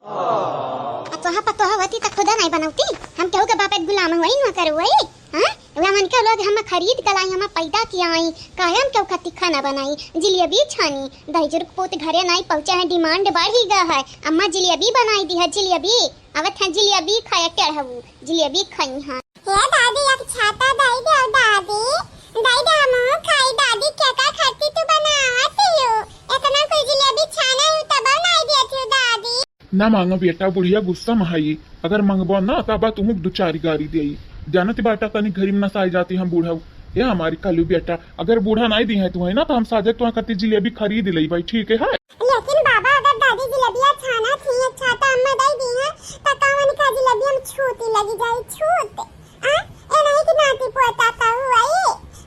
तो पतो होती त खुदा नहीं बनावती। हम केहू के बाप गुलाम हुई न करू वही। हां मन के लोग हम खरीद के लाई, हम पैदा किया आई, कायम केहू खाती खाना बनाई, जिलेबी छानी, दहीजुर पोत घरे नहीं पहुंचा है, डिमांड बढ़ी गया है। अम्मा जिलेबी बनाई दी है, जिलेबी आवत है, जिलेबी खाया टेढ़ऊ, जिलेबी खाई हां। हे दादी एक छाता दई दे दादी, दई दे हम खाई दादी क्या का खाती तू बनावत हो, इतना कोई जिलेबी छाना है तब बनाई दे थी दादी। ना मांगो बेटा, बुढ़िया गुस्सा महाई, अगर मंगबो ना तब तुम दो चार गारी दे जानत बाटा कनी घरी में नसाई जाती हम बूढ़ा ये हमारी कलू बेटा, अगर बूढ़ा नहीं दी है तू है ना तो हम साजे तो कति जिलेबी खरीद ली भाई, ठीक है। लेकिन बाबा अगर दादी जिलेबियां छाना थी अच्छा तो अम्मा दई दी है तो कौन का जिलेबी हम छूती लगी जाई छूत आ ए नहीं कि नाती पोता का हुआ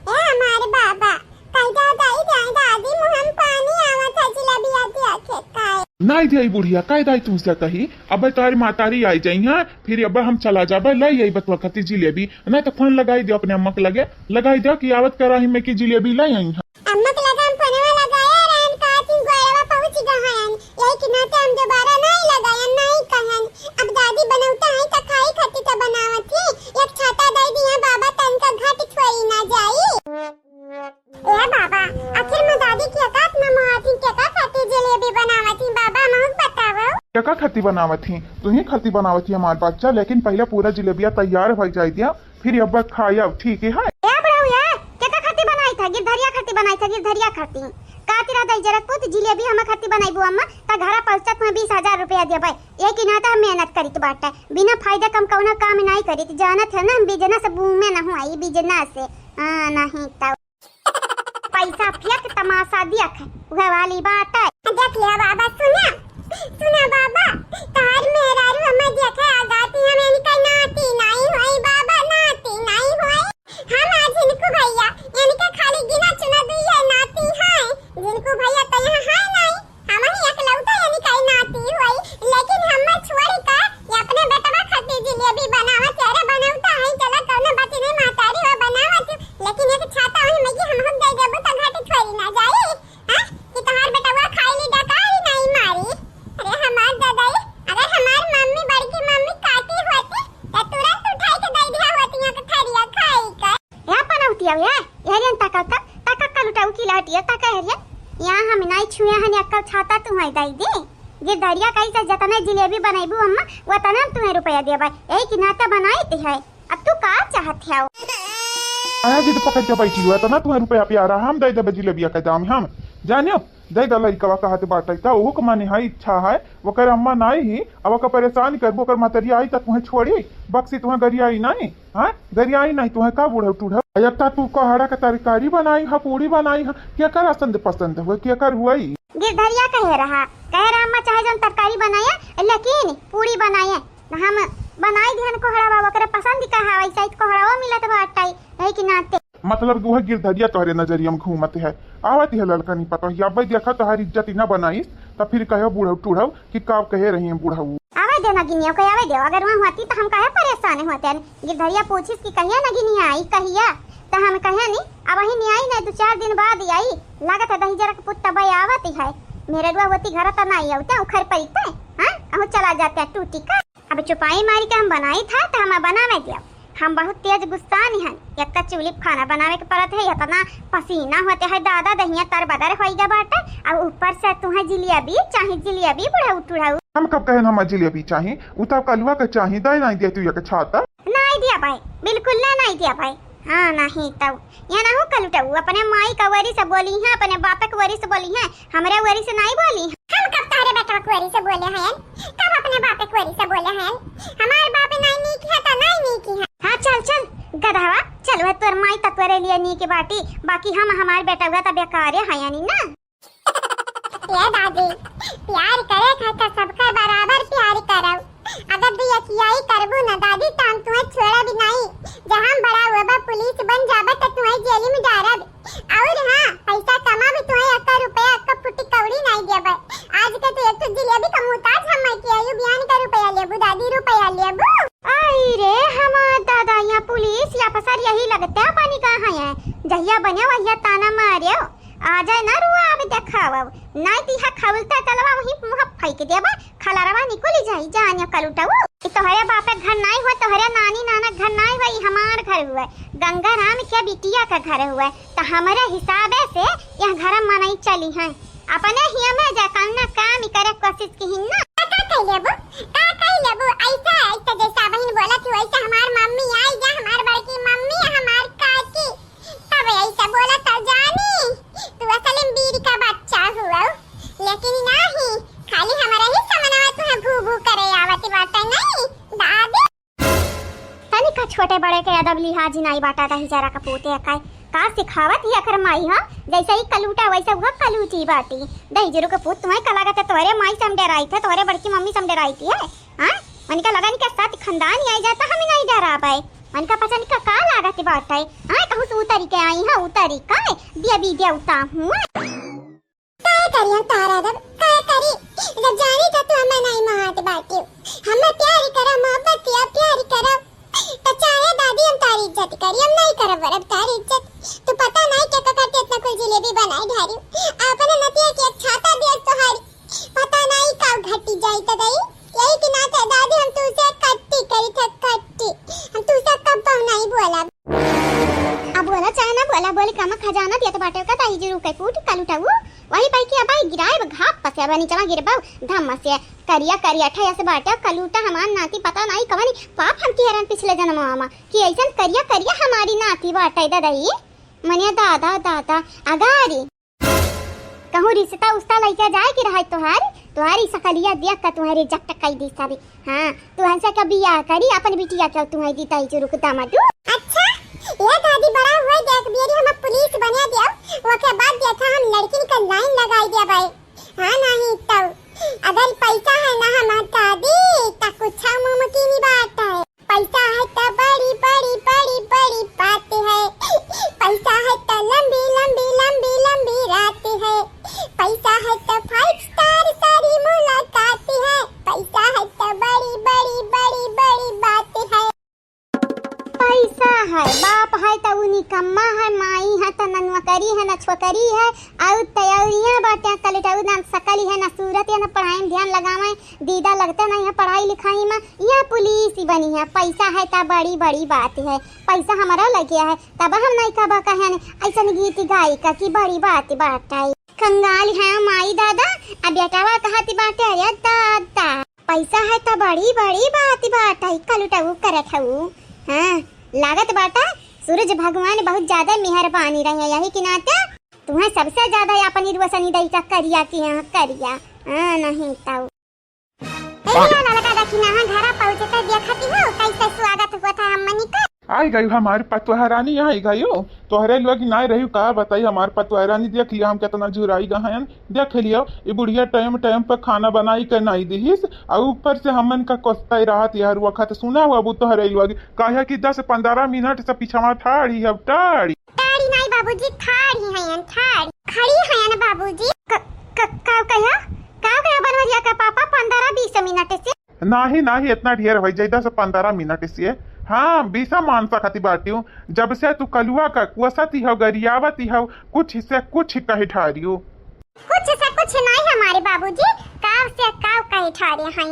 ये हमारे बाबा कैदा दई दे दादी मुहम पानी आवत है जिलेबियां दे के काय नहीं दे बुढ़िया काय दाई तुमसे कही, अब तारी मातारी आई जाई हां, फिर अब हम चला जाबे लाई आई बतवा कति जिलेबी, नहीं तो फोन लगाई दे अपने अम्मा के लगे, लगाई दे कि आवत कराही में की जिलेबी लाई आई हां। अम्मा के लगा हम फोन वाला लगाया रन का तीन गोयवा पहुंच गहन यही कि ना तो हम दोबारा नहीं लगाया नहीं कहन। अब दादी बनौता है तो खाई खाती तो बनावत थी, एक छाता दे दी है बाबा तन का घाट छोड़ी ना जाई। ए बाबा आखिर में दादी की औकात में मोहाती क्या का खाती जलेबी बनावत थी बाबा मुझे बताओ। क्या का खती बनावत थी, तू ही खती बनावत थी हमारे बच्चा, लेकिन पहले पूरा जिलेबिया तैयार हो जाई दिया, फिर अब खाया ठीक है। ए बड़ऊ ये क्या का खाती बनाई था, गिरधरिया खाती बनाई था, गिरधरिया खाती का तेरा दई जरा कुछ जिलेबी हम खाती बनाईबू अम्मा त घरा पहुंचत में 20,000 रुपया देबे, ये कि ना त मेहनत करित बाटा, बिना फायदा कम कौना काम नहीं करित, जानत है ना हम बिजनेस बूम में न हुई बिजनेस से नहीं त पैसा फेंक तमाशा देख वह वाली बात है। देख लिया बाबा सुना सुना बाबा तार मेरा रू हम देखा आगाती हम इनका नाती नहीं होई बाबा नाती नहीं होई हम आज इनको भैया इनका खाली गिना चुना दी है नाती है जिनको भैया तो यहाँ है नहीं हम ही अकेलौता इनका नाती होई, लेकिन हम छोड़ का ये अपने बेटवा खाती जिलेबी बनावत तेरे बनौता है चला कौनो बात नहीं मातारी हो बनावत, लेकिन एक छाता है मैं कि हम दे देबो त घाट छोड़ी ना जाई हां कि तोहार बेटवा खाई ली डकाई नहीं मारी। अरे हमार दादाई अगर हमार मम्मी बड़की मम्मी काटी होती तो तुरंत उठाई के दे दिया होती है के थरिया खाई का या पनौती है हेरियन तका का लुटाऊ की लाटिया तका हेरियन यहाँ हम नहीं छुए हन अक्कल छाता तुम्हें दई दे ये दरिया कहीं से जतना जिलेबी बनाईबू अम्मा वतना तुम्हें रुपया देबा, यही कि नाता बनाई है। अब तू का चाहत है आया जी तो पकड़ के बैठी हुआ तो ना तुम्हें रुपया प्यारा हम दे दे जिलेबिया का दाम हम जानियो दे दे लइकवा कहत बाटे त ओहो के माने है इच्छा है ओकर अम्मा नहीं ही अब ओकर परेशान करबो ओकर मतरी आई त तुम्हें छोड़ी बक्सी तुम्हें गरियाई नहीं हां गरियाई नहीं तुम्हें का बूढ़ा टूढ़ा अयता तू कहड़ा का तरकारी बनाई है पूरी बनाई है क्या कर पसंद हुआ क्या कर हुई गिरधरिया कह रहा अम्मा चाहे जो तरकारी बनाया लेकिन पूरी बनाए हम बनाई दिहन कोहड़ा बाबा करे पसंद का है वैसा कोहड़ा मिलत बाटाई है कि नाते मतलब वह गिरधरिया तोहरे नजरिया में घूमत है आवत है लड़का नहीं पता अब देखा तोहरी इज्जत न बनाईस तो फिर कहे बूढ़ा टूढ़ा कि का कहे रही है बूढ़ा आवे देना गिनिया को आवे दे, अगर वहां होती तो हम काहे परेशान होते हैं। गिरधरिया पूछिस कि कहिया ना गिनिया आई कहिया तो हम कहे नहीं अब वही नहीं आई नहीं 2-4 दिन बाद आई लागत है दही जरा के पुत्ता भाई आवत है मेरे रुआ होती घर तो नहीं आते उखर पड़ते हां अहो चला जाते हैं टूटी का। अब चुपाई मारी के हम बनाई था तो हम बनावे दिया, हम बहुत तेज गुस्सानी हैं, एक तो चूल्ही खाना बनावे के पड़त है इतना पसीना होते है दादा दहिया तर बदर होइगा बाटा अब ऊपर से तुम्हें जिलेबी चाहे जिलेबी बुढ़ा उठुड़ाऊ हम कब कहे हम जिलेबी चाहे उता कलवा का चाहे दे नहीं दे तू ये छाता नहीं दिया भाई बिल्कुल नहीं दिया भाई हाँ नहीं तब ये ना हो कलुटाऊ अपने माई का वरी से बोली है अपने बापे के वरी से बोली है हमारे वरी से नहीं बोली है। हम कब तारे बेटा को वरी से बोले हैं कब अपने बापे को वरी से बोले हैं हमारे बापे नहीं की है तो नहीं की है। हाँ चल गधावा चल वह तोर माई तत्वरे लिए नी की बाटी बाकी हम हमारे बेटा हुआ तब बेकार है यानी ना ये दादी प्यार करे खाता सबका बराबर प्यार करो अगर तू यही करबू ना दादी तो हम तुम्हें छोड़ा भी नहीं जहां बड़ा हुआ बा पुलिस बन जाबा तो तुम्हें जेल में डारब और हां पैसा कमा भी तुम्हें 1 रुपया 1 फुटी कौड़ी नहीं देबे आज के तो एक तो जिलेबी का मुहताज हम के आयु बयान का रुपया लेबू दादी रुपया लेबू आई रे हमार दादा यहाँ पुलिस या पसर यही लगता है पानी कहाँ है जहिया बने वहिया ताना मारियो आ जाए ना रुआ अब देखाव नहीं तिहा खवलता चलवा वही मुंह फेंक देबा खलारवा निकल जाई जानियो कलुटाऊ तोहरे बाप के घर नहीं हुआ, तोहरे नानी नाना घर नहीं हुआ, हमार घर हुआ, गंगा राम के बिटिया का घर हुआ। तो हमारे हिसाबे से यह घर मनाई चली है अपने ही में जा काम करे कोशिश की ना का कह लेबो ऐसा जैसा बहन बोला थी वैसा हमार मम्मी आई जा, हमार बड़की मम्मी हमार काकी तब ऐसा बोला था जानी तू असल में बीड़ी का बच्चा हुआ, लेकिन नहीं खाली हमारा ही समनवा तुम्हें भू भू करे आवती बात नहीं दादी तनिका छोटे बड़े के अदब लिहाज नहीं बाटा था जरा का पोते का सिखावत ही अखर माई हा जैसे ही कलूटा वैसा हुआ कलूटी बाटी दही जरूर के पुत तुम्हें कला था तोरे माई समझे रही थे, तोरे बड़की मम्मी समझे रही थी है हां मन का लगा के साथ खानदान ही आई जाता हमें नहीं डरा पाए मन का पता नहीं का लागत बात है हां कहूं से उतरी के आई हां उतरी का दिया बीदिया उता हूं काय करियन तारा दब काय करी जब जानी तो तू हमें नहीं मारत बाटी हमें प्यार करा मोहब्बत किया प्यार करा तो चाहे दादी हम तारी इज्जत करी हम नहीं करब बरब तारी इज्जत तू पता नहीं क्या करते इतना कोई जलेबी बनाई ढारी आपने नतिया की एक छाता दिया तोहारी पता नहीं कब घटी जाई त गई यही कि ना था दादी हम तुझसे कट्टी करी थे कट्टी हम तुझसे कब नहीं बोला अब बोला चाहे ना बोला बोले कम खजाना दिया तो बाटे का ताई जरूर के फूट कलुटाऊ वही पाई के अबाई गिराए घाप पसे बनी चला गिरबाऊ धम्म से करिया करिया ठया से बाटे कलूटा हमार नाती पता नहीं कवनी पाप हम की हरन पिछले जन्म मामा कि ऐसा करिया करिया हमारी नाती बाटे दादाई मने दादा दादा अगारी कहूं रिश्ता उस्ता लइका जाए कि रहा तुम्हारी सकलिया देख का तुम्हारी जट कई दी सारी हां तू हंसा का बियाह करी अपन बिटिया के तुम्हारी दी ताई जरूर के दामादू अच्छा ये दादी बड़ा हुआ देख बियरी हम पुलिस बना दिया वो के बाद देखा हम लड़की का लाइन लगाई दिया भाई हां नहीं तो अगर पैसा है ना हम दादी तो कुछ मुमकिन ही बात है पैसा है तो बड़ी बड़ी बड़ी बड़ी बात है पैसा है तो लंबी लंबी लंबी लंबी रात है पैसा है तो 5 स्टार सारी मुलाकात है पैसा है तो बड़ी बड़ी बड़ी बड़ी बात है पैसा है बाप है तो निकम्मा है माई है तो ननवकरी है ना छोकरी है और तैयारियां बाटे कलटाऊ ना सकली है ना सूरत है ना पढ़ाई में ध्यान लगावे दीदा लगता नहीं है पढ़ाई लिखाई में यह पुलिस ही बनी है पैसा है तो बड़ी बड़ी बात है पैसा हमारा लग गया है तब हम नहीं कब कहे ऐसा गीत गाई का की बड़ी बात बात है कंगाल है माई दादा अब बेटावा कहती बाटे अरे दादा पैसा है तो बड़ी बड़ी बात है कलटाऊ करत हूं हां लागत बाटा सूरज भगवान बहुत ज्यादा मेहरबानी रहे यही कि नाते तुम्हें सबसे ज्यादा अपनी रोशनी दई का करिया की यहाँ करिया नहीं ताऊ ना लगा देखी ना घर पहुंचे तो देखती हो कैसे स्वागत हुआ था हमनी का आई गई हमारे पतवारानी आई गई हो तोहरे लोग ना रही का बताई हमारे पतवारानी देख लिया हम कितना जुराई गहन देख लियो ये बुढ़िया टाइम टाइम पर खाना बनाई कर नहीं दीस और ऊपर से हमन का कोस्ता राहत यार वक्त सुना हुआ वो तोहरे लोग कहे कि 10-15 मिनट से पीछा ठाड़ी अब टाड़ी ताड़ी नहीं बाबूजी थाड़ी है थाड़ी खड़ी है ना बाबूजी का बनवा का पापा 15-20 मिनट से नहीं इतना ढेर हो जाए 10-15 मिनट से हाँ बीसा मानसा खाती बाटी हूँ जब से तू कलुआ का कुसती हो गरियावती हो कुछ से कुछ कहे ठारी हो कुछ से कुछ नहीं हमारे बाबूजी काव से काव कहे ठारे हैं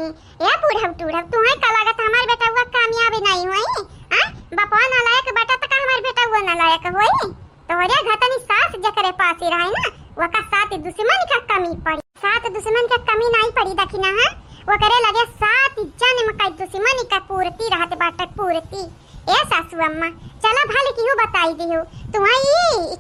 ये बूढ़व टूढ़व तुम्हें का लागत हमारे बेटा हुआ कामयाबी नहीं हुई हां बापा नालायक बेटा तक हमारे बेटा हुआ नालायक हुई तोरे घतनी सास जकरे पास ही रहे ना वो का साथ दुश्मन का कमी पड़ी साथ दुश्मन का कमी नहीं पड़ी दखिना है वो करे लगे साथ जन में कई दुश्मन का पूर्ति रहत बाटक पूर्ति ए सासू अम्मा चला भले कियो बताई दियो तुम्हारी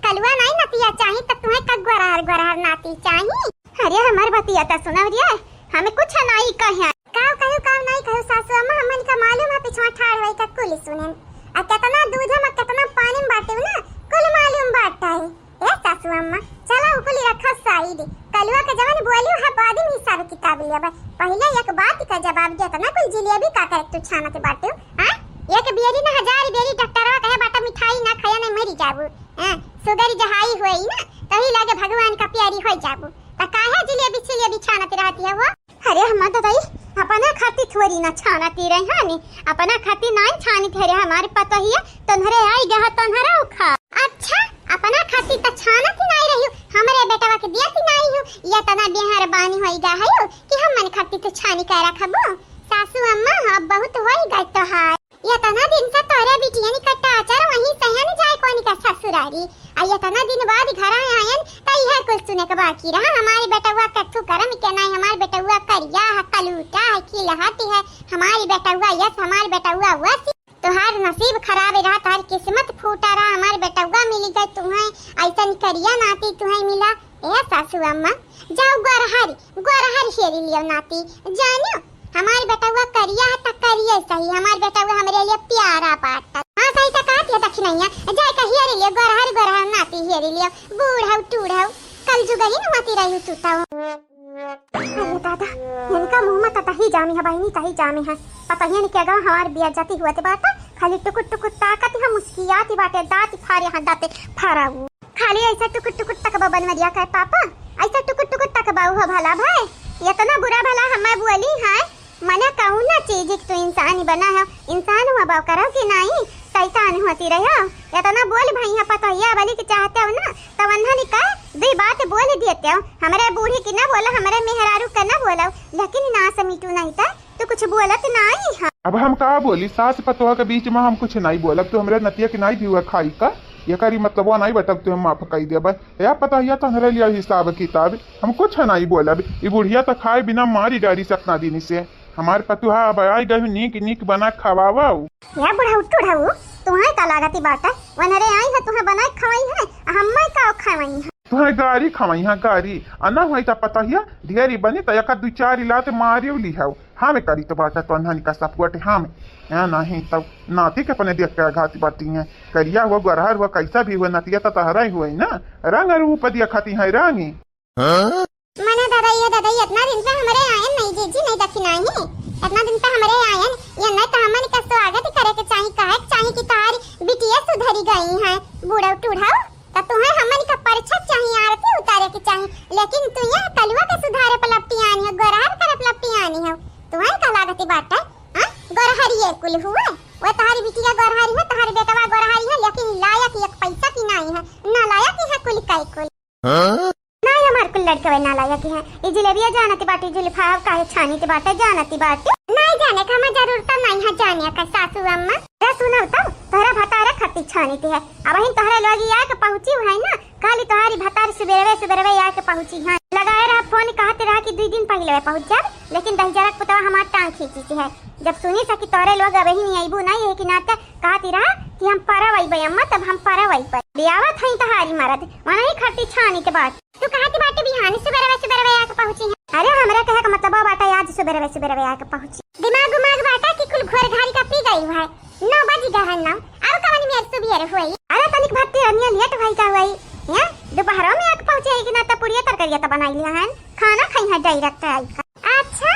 कलुआ नहीं नतिया चाहिए तो तुम्हें का गरार नाती चाहिए अरे हमार बतिया ता सुना रिया हमें कुछ नहीं कहे काव नहीं कहो सासू अम्मा हमन का मालूम है पिछवा ठाड़ होई का कुल सुनन आ कितना दूध में कितना पानी में बाटे ना कुल मालूम बाटा है ए सासू अम्मा चला उकुल रखा साइड कलुआ के जवान बोलियो है बाद में हिसाब किताब लिया पहले एक बात का जवाब दिया ना कोई जिलेबी का करे तू छाना के बाटे हां एक बेरी ना 1000 बेरी डॉक्टरवा कहे बाटा मिठाई ना खाया ना मरी जाबू हां सुगर जहाई होई ना तभी लगे भगवान का प्यारी होई जाबू त काहे जिलेबी छानत रहती है वो अरे हम दादाई अपना खाती थोड़ी ना छानती रहे हानी अपना खाती नहीं छानी थे हमारे पता ही है तन्हरे आई गया तन्हरा उखा अच्छा अपना खाती त छाना थी नहीं रही हमरे बेटवा के दिया थी नहीं हो या तना बिहार बानी होई गा है कि हम मन खाती तो छानी कर रखबो सासू अम्मा अब बहुत होई गई तो है या तना दिन से तोरे बिटिया नि कट्टा आचार वहीं सहन जाए कोनी का ससुरारी आया तना दिन बाद घर आयन त यह कुछ सुने के बाकी रहा हमारी बेटवा कथु करम के नहीं हमारी बेटवा करिया है कलूटा है खिलहटी है हमारी बेटवा यस हमारी बेटवा वस तोहार नसीब खराब रहा तार किस्मत फूटा रहा हमारे बेटवा मिली गई तुम्हें ऐसा करिया नाती तुम्हें मिला ए सासू अम्मा जाओ गोरहरी शेरी लियो नाती जानियो हमारे बेटवा करिया है त करिए सही हमारे बेटवा हमरे लिए प्यारा पाटा हां सही त कहत है दखिनैया जाय कहिया रे लियो गोरहर नाती हेरी लियो बूढ़ा टूढ़ा कल जुगरी न मती रही तू अरे दादा इनका मुंह में तही जामी है बहनी तही जामी है पता ही नहीं क्या गा हमार बिया जाती हुआ ते बात खाली टुकुट टुकुट ताकत है मुस्कियाती बाटे दांत फारे हां दांत फाराऊ खाली ऐसा टुकुट टुकुट तक बबन में दिया कर पापा ऐसा टुकुट टुकुट तक बाऊ हो भला भाई ये तो ना बुरा भला हमें बोली है मना कहूं ना चीज तो इंसान ही बना है इंसान हुआ बाऊ करो कि नहीं शैतान होती रहो या तो ना बोल भाई यहाँ पता या वाली के चाहते हो ना तो वन्हा निकाल दो बात बोल देते हो हमारे बूढ़ी की ना बोला हमारे मेहरारू का ना बोला लेकिन ना समीटू नहीं था तो कुछ बोलत नहीं है अब हम कहा बोली सास पतोह के बीच में हम कुछ नहीं बोलब तो हमरे नतिया के नहीं भी हुआ खाई का ये करी मतलब वो नहीं बटक तो हम माफ कही दे बस या पता या तो हमारे लिए हिसाब किताब हम कुछ नहीं बोलब ये बुढ़िया तो खाए बिना मारी डारी सपना दिन से हमारे पतुहा अब आई गई नीक नीक बना खवावा या बुढ़ा उठो ढाऊ तुम्हारे का लागती बाटा वनरे आई है तुम्हें बना खवाई है हम्मा का खवाई है तुम्हें गारी खवाई है गारी अना हुई तो पता हिया ढेरी बनी तो एक दो चार इलाते मारियो ली है हाँ में करी तो बाटा तो अन्हा का सपुट हाँ में नहीं तब नाती के अपने देख के घाती बाटी है करिया हुआ गरहर हुआ कैसा भी हुआ नतिया तो तहरा ही हुआ ना रंग रूप दिया खाती है रंगी मने दादा इतना दिन से हमारे आयन नहीं जीजी नहीं दखिना ही इतना दिन से हमारे आयन ये न तो हमन का स्वागत करे के चाही कि तारी बिटिया सुधरी गई है बूढ़ा टूढ़ा त तुम्हें हमन का परछा चाहिए आरती उतारे के चाहिए लेकिन तू ये कलवा के सुधारे पलपटी आनी है गरहर करे पलपटी आनी है तुम्हें का लागती बात है हां गरहरी है कुल हुआ वो तारी बिटिया गरहरी है तारी बेटवा गरहरी है लेकिन लायक एक पैसा की नहीं है ना लायक है कुल काई कुल ना हमार कुल लड़के ना लायक है ये जलेबिया जानती बाटी जुल्फा काहे छानी के बाटे जानती बाटी नहीं जाने का हमें जरूरत नहीं है जाने का सासू अम्मा रे सुनो तो तोहरा भतारा खट्टी छानी ते है अब ही तोहरा लोगी आ के पहुंची है ना खाली तोहारी भतार सुबेरे आ के पहुंची है लगाए रहा फोन कहते रहा कि 2 दिन पहले पहुंच जा लेकिन दहजरा पुतवा हमार टांग खींची है जब सुनी सकी तोरे लोग अब ही नहीं आईबू नहीं है कि नाते कहती रहा कि हम परवई बे अम्मा तब हम परवई पर बियावत हई तहारी मरद वना ही खट्टी छानी के बाद तू कहती बाटे बिहानी सुबेरे आ के पहुंची है अरे हमरा कहे का मतलब बाटा आज सुबेरे आ के पहुंची दिमाग बाटा कि कुल घोर घारी का पी गई है 9 बज गए ना अब कहानी में सुबेरे हुई अरे तनिक भत्ती रनिया लेट भई का हुई या दोपहर में आके पहुंचे कि ना त पुड़िया तरकारिया त बनाई लिया है खाना खाई है डायरेक्ट आई अच्छा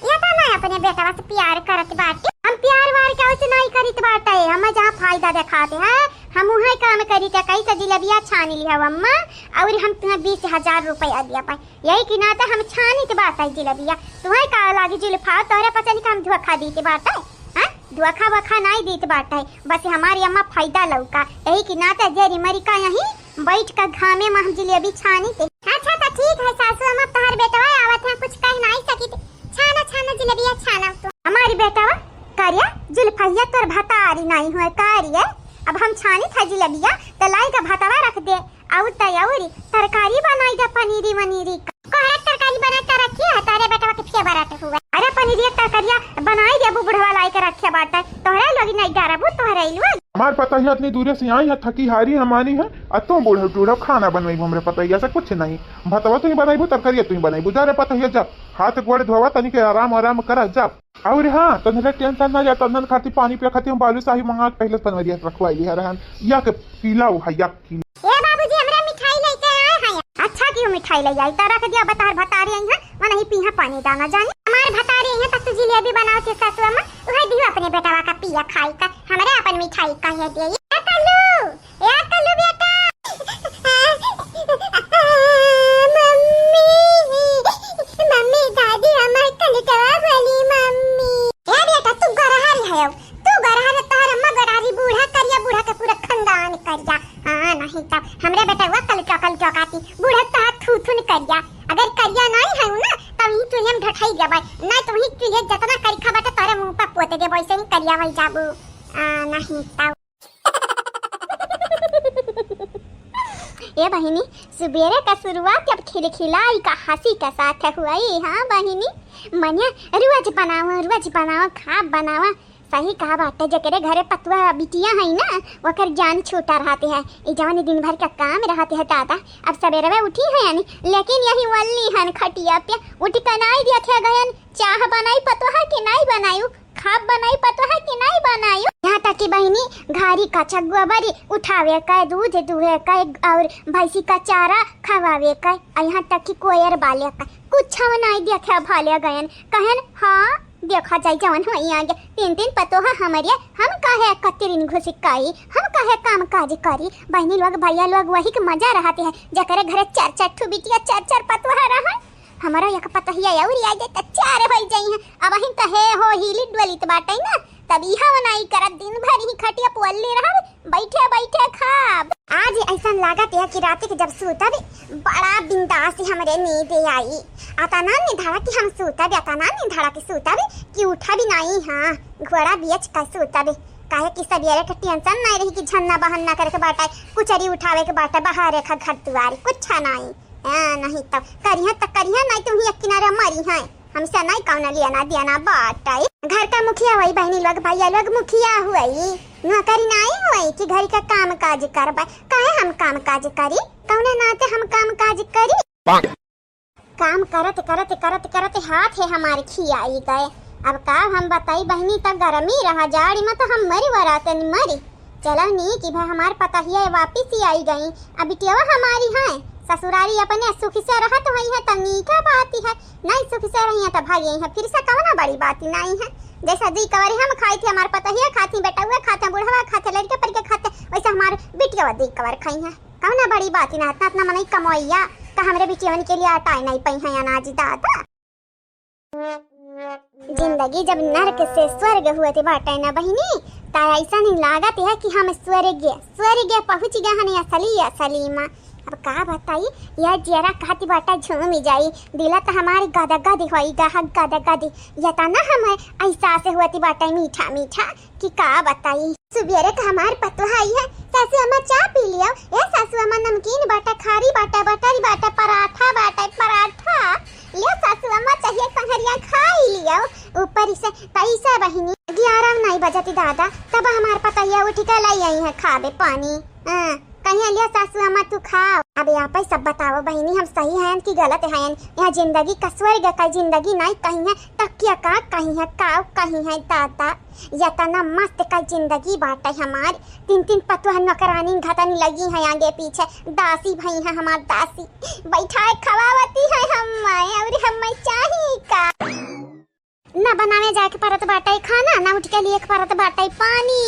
ये तो मैं अपने बेटवा से प्यार करत बाटे हम प्यार वार के उसे नहीं करित बाटे हम जहां फायदा दिखाते हैं हम वही काम करी त कई जलेबिया छानी लिया अम्मा और हम तुम्हें 20,000 रुपया दिया पाए यही कि ना हम छानी के बात है जलेबिया तुम्हें का लागी जुल्फा तोरे पता नहीं काम धोखा दी के बात है हां धोखा वखा नहीं दी के बात है बस हमारी अम्मा फायदा लौका यही कि ना जेरी मरी का यही बैठ कर घामे में हम जलेबी छानी थे अच्छा तो ठीक है सासू अम्मा तोहर बेटवा आवत है कुछ कह नहीं सकी छाना जलेबिया छाना तो हमारी बेटवा करिया जुल्फिया तोर भतारी नहीं हुआ करिया अब हम छानी था जलेबिया तो लाई का भतवा रख दे और तैयारी तरकारी बनाई दे पनीरी वनीरी कोहरा तरकारी बना के रखी है तारे बेटवा के फेवरेट हुआ अरे पनीरी तरकारिया बनाई दे बुढ़वा लाई के रखे बाटा तोहरा लोग नहीं गारबू तोहरा इलवा हमारे पता ही इतनी दूर से आई है थकी हारी हमारी है और तुम बूढ़ो टूढ़ो खाना बनवाई हमरे पता ही ऐसा कुछ नहीं भतवा तुम बनाई तरकारी तुम बनाई जा रे पता ही जब हाथ गोड़ धोवा तनिक आराम कर जब और हाँ तंदरे टेंशन ना जा तंदन खाती पानी पे खाती हम बालू शाही मंगा पहले बनवरिया रखवाई लिया रहन या के पीला है या ए बाबूजी हमरा मिठाई लेके आए हैं अच्छा क्यों मिठाई ले आई तारा के दिया बतार भतारी आई है वो नहीं पीहा पानी दाना जाने हमारे भतारी है तक जलेबी बनाओ के सासू अम्मा वही दियो अपने बेटवा का पिया खाई का हमरे अपन मिठाई का है दे या कल्लू बेटा मम्मी दादी हमारे कलितवा वाली मम्मी ए बेटा तू गरहर है तू गरहर तार अम्मा गरारी बूढ़ा करिया बूढ़ा का पूरा खानदान करिया हां नहीं तब हमरे लिए जतना करिखा बाटे तारे मुंह पर पोते दे वैसे ही करिया वही जाबू नहीं ताऊ। ए बहिनी, सुबेरे का शुरुआत अब खिलखिलाई का हंसी के साथ हुई। हाँ बहिनी, मनिया रोज बनावा खा बनावा। सही कहा बाटे, जकरे घरे पतवा बिटिया है ना वकर जान छूटा रहते है। ई जवानी दिन भर का काम रहते है दादा। अब सवेरे में उठी है यानी, लेकिन यही वल्ली हन खटिया पे उठ कनाई दिया थे गयन। चाह बनाई पतवा कि नहीं बनायू, खाब बनाई पतवा कि नहीं बनायू। यहाँ तक कि बहिनी घारी का चगुआ बरी उठावे का, दूध दुहे का और भैंसी का चारा खवावे का, यहाँ तक कि कोयर बाले का कुछ नहीं देखा भाले गयन। कहन हाँ देखा जाए जवन हो आगे 3 पतोहा हमारे, हम काहे कतरीन घुसिकाई, हम काहे काम काज करी। बहनी लोग भैया लोग वही के मजा रहते हैं जकरे घरे 4 ठू बिटिया 4 पतोहा रहा। हमारा एक पतहिया और आ जाए तो 4 हो जाई हैं। अब वही कहे हो हिली डोलित बाटे ना, तब इहा बनाई करत दिन भर ही खटिया पोल्ले रहा बैठे खाब। आज ऐसा लागत है कि रात के जब सूता भी बड़ा बिंदास हमरे नींद आई। आता ना निधाड़ा कि हम सूता भी, आता ना निधाड़ा कि सूता भी कि उठा भी नहीं। हाँ घोड़ा बेच का सूता भी, काहे कि सवेरे के टेंशन नहीं रही कि झन्ना बहन्ना करे के बाटा, कुचरी उठावे के बाटा, बाहर रेखा घर दुआरी कुछ नहीं। नहीं तब करिया नहीं तुम ही किनारे मरी है, हमसे नहीं कौन लिया दिया बाटा। घर का मुखिया हुई बहनी लोग भैया लोग मुखिया हुई, नौकरी नहीं हुई कि घर का काम काज करबा। काहे हम काम काज करी, कौने नाते हम काम काज करी। काम करते हाथ है हमारे खियाई गए। अब का हम बताई बहनी, तक गर्मी रहा जाड़ी में तो हम मरी वराते मरी। चलो नी कि भाई हमारे पता ही है वापिस ही आई गई। अब बिटिया हमारी है ससुरारी अपने सुखी से रहा तो वही है तनी का बात ही है, नहीं सुखी से रही है तो भाई है फिर से कौन बड़ी बात ही नहीं है। जैसा दी कवारी हम खाई थी हमारे पता ही है, खाती बेटा हुआ खाते बुढ़वा खाते लड़के पर के खाते, वैसे हमारे बिटिया दी कवर खाई है। कौन बड़ी बात ही ना, इतना मन कमाइया का हमरे बिटियन के लिए आटा नहीं पई है अनाज दादा। जिंदगी जब नरक से स्वर्ग हुए थे बाटा ना बहिनी, ता ऐसा नहीं लागत है कि हम स्वर्ग पहुंच गए हैं असली माँ। अब का बताई यह जरा कहती बाटा झूम जाई दिला तो हमारी गादा गादी होई गाहक गादा गादी। या ता ना हम ऐसा से हुआ थी बाटा मीठा कि का बताई। सुबेरे का हमार पतवा आई है, सासू अम्मा चाय पी लिया। ए सासू अम्मा नमकीन बाटा, खारी बाटा, बटरी बाटा, पराठा लिया सासू अम्मा चाहिए संहरिया खाई लिया। ऊपर से पैसा बहिनी 11 नहीं बजती दादा, तब हमार पतैया उठ के लाई आई है खाबे पानी। कहीं लिया सासू अम्मा तू खाओ। अब यहाँ पर सब बताओ बहिनी हम सही हैं कि गलत हैं। यहाँ जिंदगी का स्वर्ग का जिंदगी नहीं, कहीं है तकिया का, कहीं है काव, कहीं है दादा। या तना मस्त का जिंदगी बाटा हमार 3 पतवा नौकरानी घटन लगी है आगे पीछे, दासी भई है हमार दासी, बैठाए खवावती है हम और हम चाहिए का ना बनावे जाके परत बाटा खाना, ना उठ के लिए परत बाटा पानी।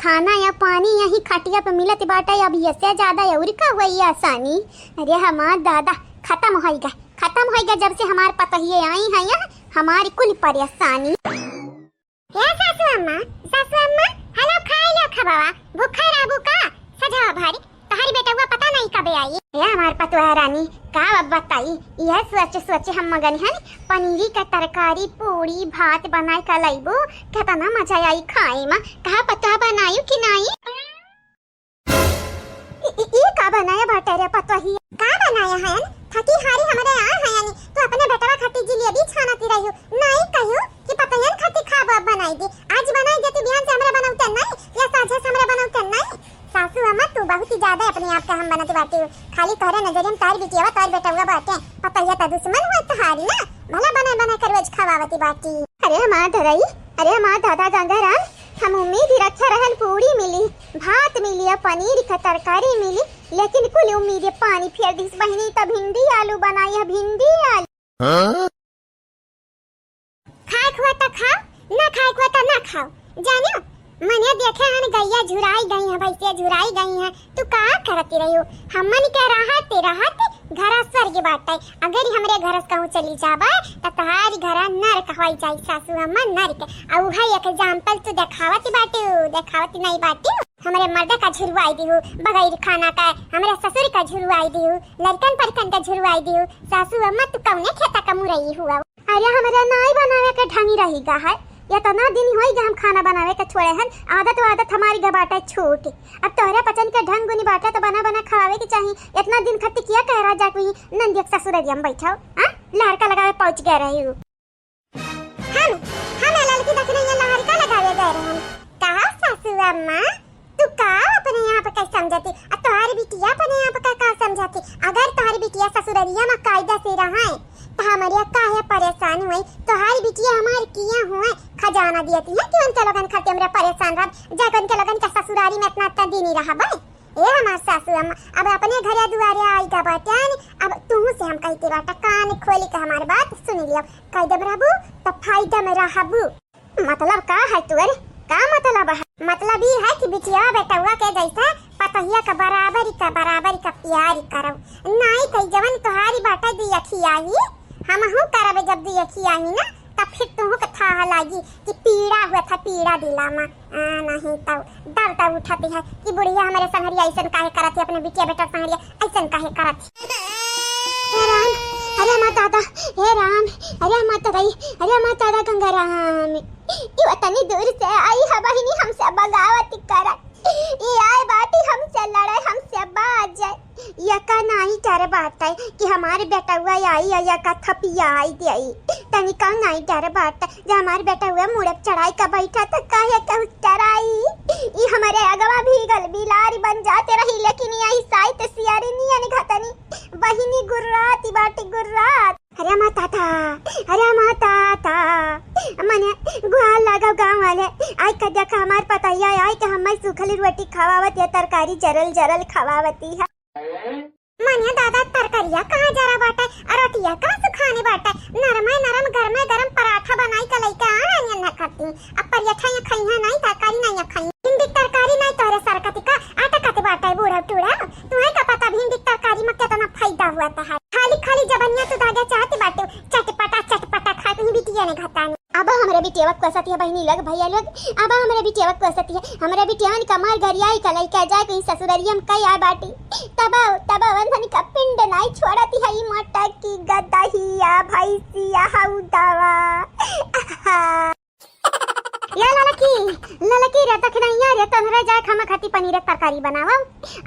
खाना या पानी यही खटिया पे मिलत बाटा, अब इससे ज्यादा और का हुई आसानी। अरे हमार दादा खत्म होएगा जब से हमारे पतहिए आई है यहाँ हमारी कुल परेशानी। सासू अम्मा हेलो खाए लो खबावा, भूखा रहबू का सजा भारी। तहारी बेटा हुआ पता नहीं कब आई। ये हमार पतवा रानी का अब बताई, यह सोच हम मगन है पनीरी का तरकारी पूरी भात बनाए का लाइबो, कितना मजा आई खाए में। कहा पतवा बनायू कि नहीं? ये का बनाया बाटा रे पतवा ही का बनाया है थकी हारी हमारे यहाँ है यानी तो अपने बेटवा खाती जलेबी छानाती रही नहीं कहूँ कि पतयन खाती खाब बनाई दी। आज बनाई देती बिहान से हमरा बनाउते नहीं या साझा से हमरा बनाउते नहीं। सासू अम्मा तू बहुत ही ज्यादा अपने आप का हम बनाते बाटी, खाली तोहरे नजरिया में तार बिटिया तार बेटा हुआ बाटे, पतैया ता दुश्मन हुआ तहारी ना, भला बना कर रोज खवावती बाटी। अरे माँ धरई, अरे माँ दादा गंगाराम, हम उम्मीद ही रखे रहल पूरी मिली, भात मिली, पनीर का तरकारी मिली, लेकिन कुल उम्मीद पानी फेर दिस बहिनी। तब भिंडी आलू बनाई है, भिंडी आलू। खाए खुआ ता खाओ, ना खाए खुआ ता ना खाओ। जानियो मने देखे हन गैया झुराई गई है, भैंसिया झुराई गई है, तू का करती रही हो। हमन के रहते घर स्वर्ग बाटे, अगर हमरे घर कहूँ चली जाबा त तहारी घर नरक होई जाई सासू अम्मा नरक। औ है एक एग्जांपल तू देखावती नहीं बाटी। हमरे मर्द का झुरवाई दी हो, बगैर खाना का हमरे ससुर का झुरवाई दी हो, लड़कन परकन का झुरवाई दी हो। सासू अम्मा तू कौने खेता का मुरई हुआ। अरे हमरा नाई बनावे के नहीं रहेगा है। या तो ना दिन होई हम खाना बनावे के छोड़े हन, आदत हमारी घर बाटा छूट। अब तोहरा पचन के ढंग गुनी बाटा तो बना बना खवावे के चाहिए। इतना दिन खत्ती किया कह रहा जाके नंदिया ससुररिया में बैठाओ हां लहरका लगावे पहुंच गए रही हूं। हम लड़की देखने ये लहरका लगावे गए रहे। कहा सासू अम्मा तू का अपने यहाँ पे कैसे समझती, अब तुम्हारी बिटिया अपने यहाँ पे का समझती। अगर तुम्हारी बिटिया ससुररिया में कायदा से रहा है तो हमारे काहे परेशान हुई। तुम्हारी बिटिया हमारे किया हुए खजाना दियती है कि उनके लोगन खाते हमरा परेशान रह जाकर उनके लोगन का ससुरारी में इतना दिन ही रहा भाई। ए हमार सासू अम्मा अब अपने घरे दुआरे आएगा बाटन। अब तू से हम कहते बाटा कान खोली के हमारी बात सुन लियो। कायदा में रहबू तो फायदा में रहबू। मतलब का है तुअर का मतलब है? मतलब ये है कि बिटिया बेटवा के जैसा पतहिया का बराबरी का प्यार करो। नहीं कई जवन तुम्हारी बाटा दी अखियाही हम हूँ करब जब दी अखियाही ना तब फिर तुम कथा लागी कि पीड़ा हुआ था पीड़ा दिला में नहीं तब उठाती है कि बुढ़िया हमारे संगरिया ऐसा काहे करती अपने बिटिया बेटा संगरिया ऐसा काहे करती। अरे माता दा हे राम, अरे माता दाई, अरे माता दा गंगा राम। ये इतनी दूर से आई है बहिनी हमसे बगावत कर ये आए बाटी हमसे लड़े हमसे बाज जाए। या का नहीं डर बात है कि हमारे बेटा हुआ आई या का थपिया आई दे तनी का नहीं डर बात जब हमारे बेटा हुआ मुड़े चढ़ाई का बैठा तो काहे कहू डराई। ये हमारे अगवा भीगल बिलारी बन जाते रही लेकिन यही साई तो सियारी नहीं आने घातनी बहिनी गुर्राती बाटी गुर्रात। अरे माता था मने गुहार लगा गाँव वाले आई का देखा हमार पतैया आई कि हमारी सूखली रोटी खवावत या तरकारी जरल खवावती है। मनिया दादा तरकारिया कहाँ जरा बाटा रोटिया कहाँ सुखाने बाटा नरम गरम पराठा बनाई का लइका आना न खाती। अब परियठा या खाई है नहीं तरकारी नहीं खाई भिंडी तरकारी नहीं तोरे सरकती का आटा काटे बाटा है बूढ़ा टूड़ा तुम्हें का पता भिंडी तरकारी में कितना फायदा हुआ था। खाली जबनिया तू दादा चाहती बाटे चटपटा खा तू बिटिया ने घटाने। अब हमारे बिटिया को सती है बहनी लग भैया लोग अब हमारे बिटिया को सती है हमारे बिटिया ने कमार गरियाई कलाई का जाए कहीं ससुररिया में कई आ बाटी तब वंधनी का पिंड नहीं छोड़ती है मटा की गदहिया भैंसिया हउदावा। या ललकी रे तखनैया रे तनरे जाए हम खाती पनीर तरकारी बनावा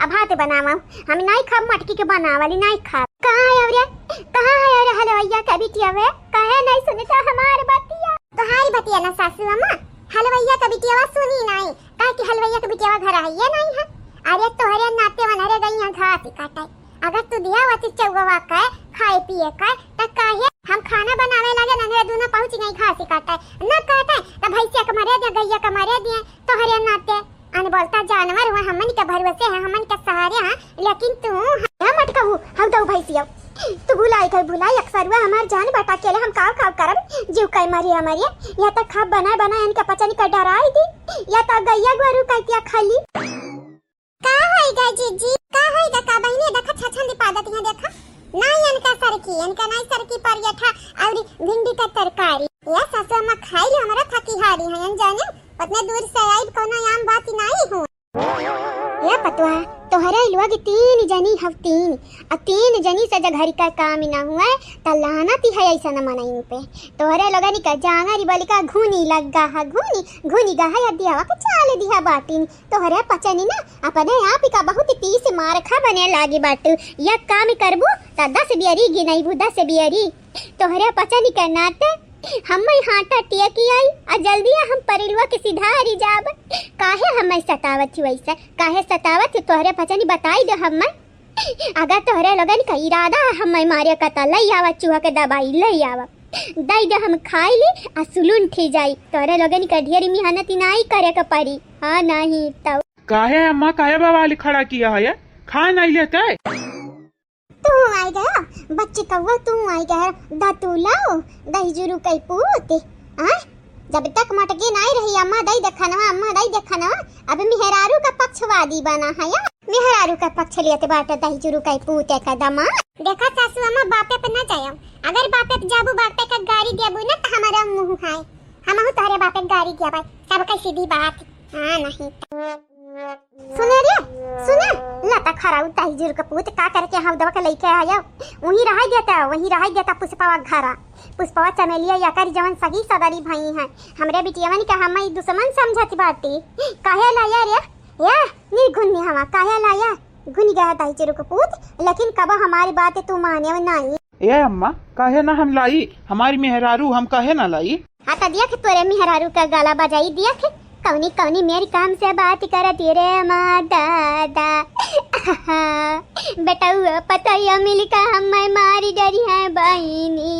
अब भात बनावा हम नहीं खाब मटकी के बनावाली नहीं खाब। कहां है रे हलवैया का बिटिया वे कहे नहीं सुनता हमार बतिया। तुम्हारी बतिया ना सासू अम्मा हलवैया का बिटिया सुनी नहीं कहे कि हलवैया का बिटिया घर है ये नहीं है। अरे तोहरे नाते वनरे गई यहाँ घास काटे अगर तू दिया वती चौवा का खाए पिए का त काहे हम खाना बनावे लगे नंगे दोनों पहुंच नहीं घास काटे न काटे त भैंसिया के मारे दे गैया के मारे दे तोहरे नाते अन बोलता जानवर हुआ हमन के भरोसे है हमन के सहारे हैं लेकिन तू क्या मत कहू हम तो भैंसिया तू भुलाई अक्सर हुआ हमार जान बटा के हम काव करब जीव कई मारी हमारी या त खा बना इनका पचा नहीं कर डराई दी या त गैया गोरू कहतिया खाली का होएगा जीजी का होएगा का बहनी देखा छछन दिपादत है देखा नहीं इनका सरकी परियठा और भिंडी का तरकारी या सासू अम्मा खाई लो हमारा थकी हारी है जाने उतने दूर से आई कोनो आम बात नहीं हूं। या पतवा तोहरा लोग तीन जनी से घर का काम ही ना हुआ त लानत है ऐसा न मनाइन पे तोहरे लोगनी का जांगरी बलि का घूनी लगा है घूनी गा है दिया के चाले दिया बाटिन तोहरे पचनी ना अपने आप का बहुत तीस मारखा बने लागे बाटू या काम करबू त 10 बियरी गिनैबू 10 बियरी तोहरे पचनी के नाते हम हाटा टियकी आई आ जल्दी हम परिलवा के सीधा हरी जाब काहे हम सतावत वैसा काहे सतावत तोहरे पचनी बताई दे हम अगर तोहरे लोगन का इरादा हम मारे कता लई आवा चूहा के दवाई लई आवा दई दे हम खाई ली आ सुलून ठी जाई तोहरे लोगन का ढेरी मेहनत नहीं करे के पड़ी हां नहीं तो काहे अम्मा काहे बवाली खड़ा किया है खा नहीं लेते तू आई गया बच्चे कौवा तू आई गया दातू लाओ दही जुरू कई पूते आ जब तक मटके नहीं रही अम्मा दई देखना अब मेहरारू का पक्षवादी बना है या मेहरारू का पक्ष लेते बाटा दही जुरू कई पूते का दमा देखा सासू अम्मा बापे पे ना जायो अगर बापे पे जाबू बापे का गाड़ी देबू ना त हमारा मुंह खाए हम तोहरे बापे गाड़ी दिया भाई सब का सीधी बात हां नहीं सुने रे सुने लता खरा उताही जुर कपूत का करके हम दवा के लेके आया वहीं रह देता पुष्पवा घरा पुष्पवा चमेलिया या कर जवन सगी सदारी भाई हैं हमरे बिटियावन के हम ई दुश्मन समझत बाटी काहे लाया रे या निर्गुण हवा काहे लाया गुन गया ताही जुर कपूत लेकिन कब हमारी बात तू माने नहीं ए अम्मा काहे ना हम लाई हमारी मेहरारू हम काहे ना लाई। हाँ तो देख तोरे मेहरारू का गाला बजाई देख कौनी कौनी मेरी काम से बात करती रे माँ दादा बेटा हुआ पता ही मिल का हम मारी डरी है बहनी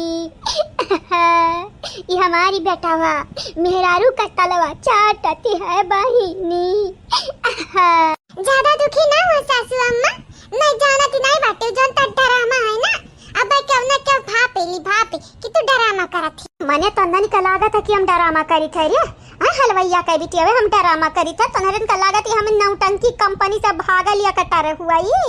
ये हमारी बेटा हुआ मेहरारू का तलवा चाटती है बहनी। ज्यादा दुखी ना हो सासू अम्मा मैं जानती नहीं बाटे जोन त डरामा है ना अब क्यों ना क्यों भापे कि तू डरामा करत मने तो नहीं का लागत था कि हम डरामा करी थे रे हलवैया कह बिटिया हम डरामा करी थे तो नरन का लागत हम नौटंकी कंपनी से भागा लिया कटारे हुआ ही।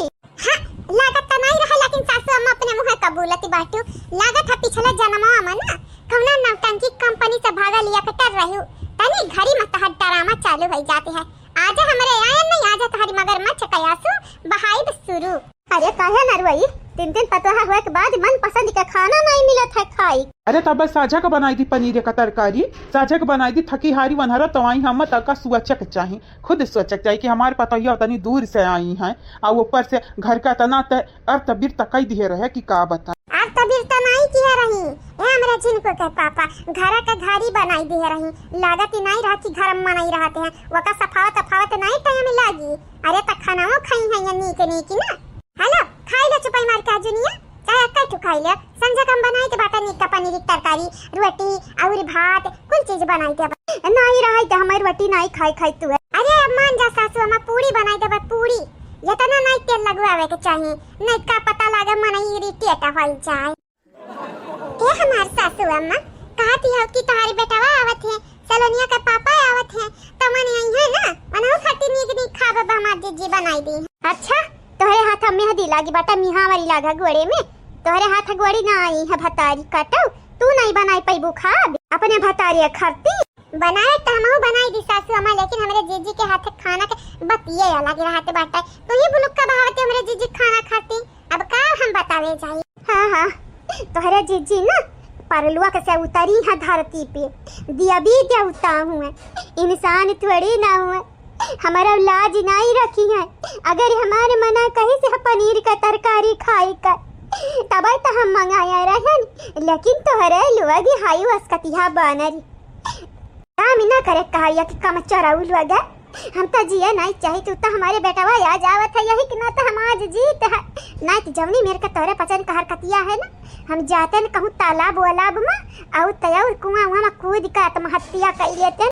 हां लागत तो नहीं रहा लेकिन सासू अम्मा अपने मुंह कबूलती बाटू लागत है पिछले जन्मवा में ना कौना नौटंकी कंपनी से भागा लिया कटर रहू तनी घड़ी में तहत डरामा चालू हो जाते हैं आज हमारे आया नहीं आज तुम्हारी मगरमच्छ कयासू बहाई शुरू। अरे काहे नरवई दिन पतोहा हुए के बाद मन पसंद का खाना नहीं मिला था खाई। अरे तब बस साझा का बनाई थी पनीर का तरकारी साझा का बनाई थी थकी हारी बनहरा तो आई हम तक स्वच्छक चाहिए खुद स्वच्छक चाहिए कि हमारे पतोहिया उतनी दूर से आई हैं और ऊपर से घर का तना अब तबीर तक ही दिए रहे कि का बता अब तबीर तो नहीं किया रही ए हमरा जिनको के पापा घर का घारी बनाई दिए रही लागत ही नहीं रहा कि घर में नहीं रहते हैं वो का सफावत नहीं टाइम लागी अरे तक खाना खाई है या नीक ना हेलो खाई ले चुपाई मार का जुनिया चाहे कटु खाई ले संजा कम बनाई के बाटा नीक का पनीर की तरकारी रोटी और भात कुल चीज बनाई दे नहीं रहा तो हमारी रोटी नहीं खाई तू अरे अब मान जा सासू अम्मा पूरी बनाई दे पूरी ये तो ना नहीं तेल लगवावे के चाहिए नहीं का पता लागे मन इरिटेट होई जाए ए हमार सासू अम्मा कहती है कि तुम्हारी बेटावा आवत है सलोनिया के पापा आवत है तो मन आई है ना मनो खट्टी नीक खावे हमार जी बनाई दी। अच्छा तोहरे हाथ में मेहंदी लागी बाटा मिहावरी लागा गोड़े में तोहरे हाथ गोड़ी ना आई है भतारी कटो तू नहीं बनाई पैबू खा अपने भतारी खरती बनाए तो हमहु बनाई दी सासू अम्मा लेकिन हमारे जीजी के हाथ खाना के बतिये अलग रहते बाटा तो ये बुलुक का भावते हमारे जीजी खाना खाती अब का हम बतावे जाई। हाँ तोहरे जीजी ना परलुआ के उतरी है धरती पे दिया भी देवता हुए इंसान थोड़ी ना हुए हमारा लाज नहीं रखी है अगर हमारे मना कहीं से पनीर का तरकारी खाई का तब तो हम मंगाया रहे लेकिन तोहरे लोग हाई वस्कतिया बनरी काम ना करे कहा कि कम चराऊ लोग हम तो जिया नहीं चाहे तू तो हमारे बेटावा आ जावत है यही कि ना तो हम आज जीत है ना तो जवनी मेरे का तोरे पचन का हरकतिया है ना हम जाते न कहूँ तालाब वालाब में और तया कुआं वहाँ कूद का आत्महत्या कर लेते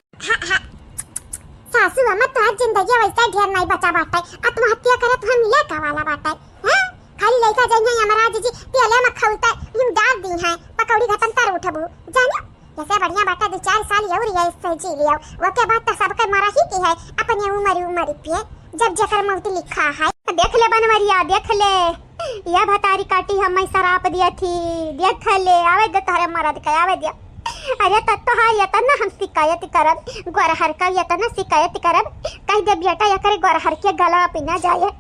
सासू अम्मा तो आज जिंदगी वैसा ढेर नहीं बचा बाटा आत्महत्या करे तो हम मिले का वाला बाटा हैं खाली लइका जइया हमरा जी तेले में खौलता हम डाल दी हैं पकौड़ी घटन तर उठबू जानो जैसे बढ़िया बाटा 2-4 साल और ये सही लियो वो के बाद तो सबके मरा ही की है अपने उम्र पे जब जकर मौत लिखा है देख ले बनवरिया देख ले या भतारी काटी हम शराब दिया थी देख ले आवे दे तारे मरद का आवे दिया अरे तत्तोहार या तना हम शिकायत करब गोरहर का या तना शिकायत करब कह दे बेटा या करे गोरहर के गला पे ना जाए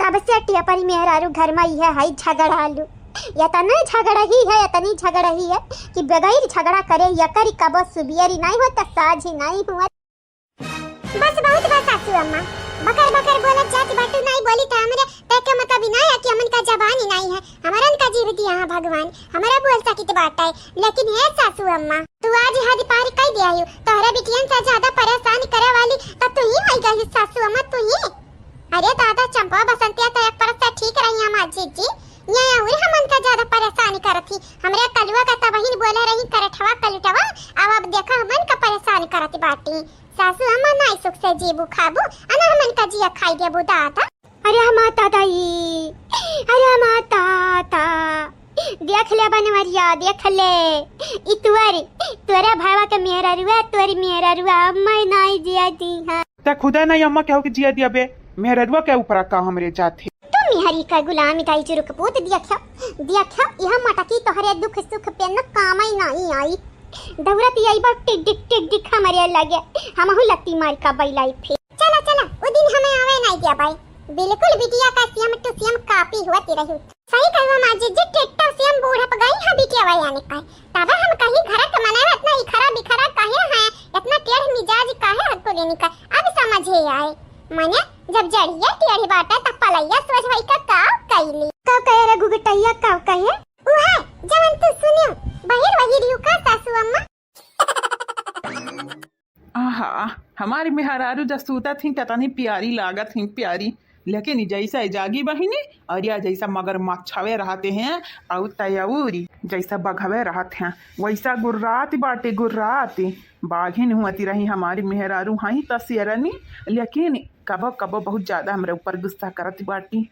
सबसे टिया पर मेहरारू घर में यह है झगड़ालू या तना झगड़ा ही है या तनी झगड़ा ही है कि बगैर झगड़ा करे या करी कब सुबियरी नहीं होता साझ ही नहीं हुआ बस बहुत बस सासू अम्मा बकर बोला जात बाटू नहीं बोली तो हमरे पेके में कभी ना है कि हमन का जबान ही नहीं है हमारन का जीव दिया है भगवान हमारा बोलता की बात है लेकिन है सासू अम्मा तू आज हद पार कर दिया है तोहरा बिटियन से ज्यादा परेशान करे वाली तब तू ही मई गई सासू अम्मा तू ही अरे दादा चंपा बसंतिया तो एक परस ठीक रही हमार जीजी ये और हमन का ज्यादा परेशानी करती हमरे कलुआ का तबहिन बोले रही करठवा कलुटवा अब देखा हमन का परेशानी करती बाटी सासू अम्मा नहीं सुख से जीबू खाबू अना हमन का जिया खाई देबू दाता अरे माता दाई अरे माता ता देख ले बनवरिया देख ले इतवारी तोरा भावा के मेरा रुआ तोरी मेरा रुआ मैं नहीं जिया दी हां ते खुदा नहीं अम्मा कहू कि जिया दिया बे मेरा रुआ के ऊपर का हमरे जाथे तुम हरी का गुलामी दाई जुरुक पूत देखा यह मटकी तोहरे दुख सुख पे न काम ही नहीं आई दौड़त आई बा टिक टिक हमारे लगे हमहु लत्ती मार का बैलाई थे चला वो दिन बिटिया भाई बिल्कुल बिटिया का सीएम टू सीएम कॉपी हुआ तेरा ही सही कहवा माजी जी टेक्टर सीएम बूढ़ा प गई हां बिटिया भाई यानी का तब हम कहीं घर के मनावे इतना इखरा बिखरा काहे है इतना टेढ़ मिजाज काहे हद को लेनी का अब समझे आए माने जब जड़िया टेढ़ी बाटा तब पलैया सोच भाई का कैली का कहे रे गुगटैया का कहे वो है जवन तू सुनियो बहिर वही रियू का सासू अम्मा आहा हमारी मेहरारू जसूता थी कतनी प्यारी लागत थी प्यारी, लेकिन जैसा जागी बहिनी और या जैसा मगर मच्छवे रहते हैं और तयौरी जैसा बघवे रहते हैं वैसा गुर्रात बाटे गुर्रात बाघिन हुआती रही हमारी मेहरारू हाई तसियरनी, लेकिन कबो कबो बहुत ज़्यादा हमारे ऊपर गुस्सा करती बाटी।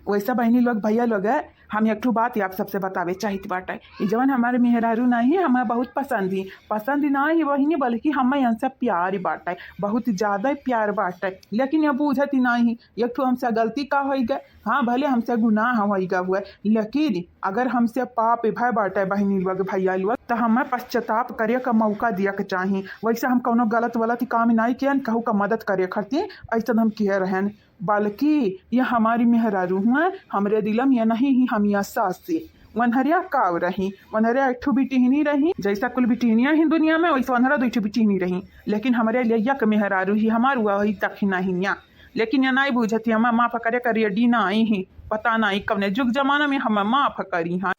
वैसा बहनी लोग भैया लोग है हम एक ठो बात आप सबसे बतावे चाहिए बाटे ये जवन हमारे मेहरारू नहीं है हमें बहुत पसंद ना ही वही बल्कि हमें हमसे प्यार बाटे बहुत ज़्यादा प्यार बाटे, लेकिन ये बूझत ही नहीं एक ठो हमसे गलती का हो गए। हाँ भले हमसे गुनाह होगा हुआ, लेकिन अगर हमसे पाप भय बाटे बहनी लोग भैया लोग तो हमें पश्चाताप करे का मौका दिया के चाहिए। वैसे हम कोनो गलत काम नहीं किया कहूँ का मदद करे खातिर ऐसा हम कह रहे हैं, बल्कि ये हमारी मेहरारू हुआ हमरे दिलम ये नहीं ही हम या सास से वनहरिया काव रही वनहरिया एक ठो बिटिहनी रही जैसा कुल बिटिहनिया ही दुनिया में वैसा वनहरा दो बिटिहनी रही, लेकिन हमारे लिए यक मेहरारू ही हमार वही तक ही नहीं या, लेकिन ये नहीं बुझती हम माफ करे कर रेडी ना आई ही पता नहीं कब ने जुग जमाना में हम माफ करी हाँ।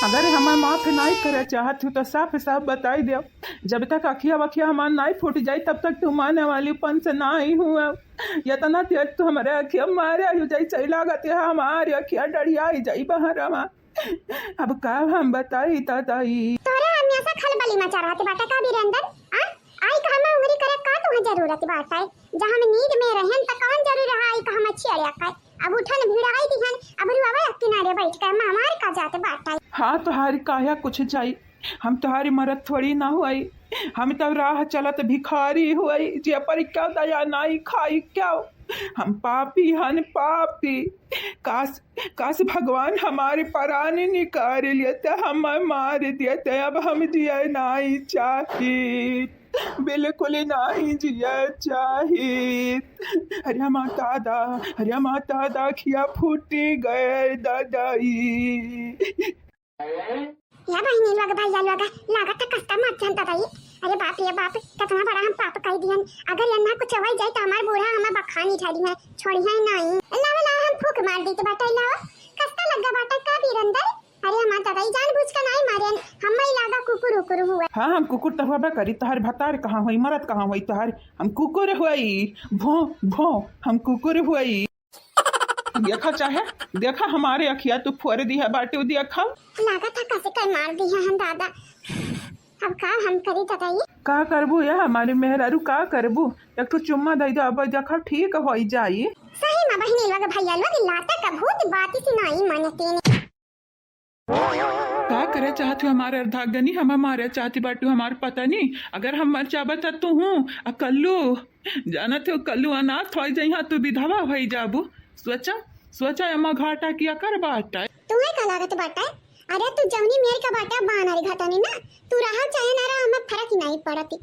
अगर हमें माफ नहीं करे चाहत हो तो साफ साफ बताई दो, जब तक अखिया वखिया हमार नहीं फूट जाए तब तक तुम आने वाली पन से नहीं हुआ या तना तेज तो हमारे अखिया मारे हो जाए सही लागत है हमारे अखिया डरिया जाई बाहर अब का हम बताई ताई तोरे हम ऐसा खलबली मचा रहा थे बाटा का बीरंदर आई का हम उंगली करे का तो जरूरत बाटा है जहां हम नींद में रहन त कौन जरूर रहा आई का हम अच्छी अड़िया का अब उठन भिड़ाई दिहन अब रुआवा किनारे बैठ कर हमारे का जाते बाटा। हाँ तुम्हारी काया कुछ चाहिए हम तुम्हारी मरद थोड़ी ना हुई हम तब राह चलत भिखारी हुई जे पर क्या दया नहीं खाई क्या हम पापी हन पापी काश भगवान हमारे पराने निकाल लेते हम मार देते अब हम जिया नहीं चाहिए बिल्कुल नहीं जिया चाहिए। अरे माता दा खिया फूटी गए दादाई या बहिनी लोग भैया लोग लागत कष्ट मत जानता भाई अरे बाप रे बाप कितना बड़ा हम पाप कर दिहन अगर यन्ना कुछ होई जाए त हमार बूढ़ा हमें बखानी ठाड़ी है छोड़ी है नहीं लावा हम फूक मार दी तो बाटा लावा कष्ट लगा बाटा का बीरंदर अरे हम दादा जानबूझ के नहीं मारे हम ही लागा कुकुर हुआ। हाँ हम कुकुर तो होबे करी तोहर भतार कहाँ हुई मरद कहाँ हुई तोहर हम कुकुर हुई भो हम कुकुर हुई देखा चाहे देखा हमारे अखिया तू फोड़ दी है बाटे देखा लगा था कैसे कर मार दी है हम दादा अब का हम करी बताइए का करबू या हमारे मेहरारू का करबू एक तो चुम्मा दे दो अब देखा ठीक हो जाई सही में बहनी लोग भैया लोग लाता का भूत बात से नहीं मानते का करे चाहती हमारे अर्धागनी हम हमारे चाहती बाटू हमारे पता नहीं अगर हम मर चाहता तो हूँ कल्लू जाना थे कल्लू अनाथ हो जाई तू विधवा हो जाबू सोचा अम्मा घाटा किया कर बाटा तुम्हें का लागत बाटा अरे तू जवनी मेर का बाटा बानारी घाटानी ना तू रहा चाहे ना रहा हमें फर्क ही नहीं पड़ती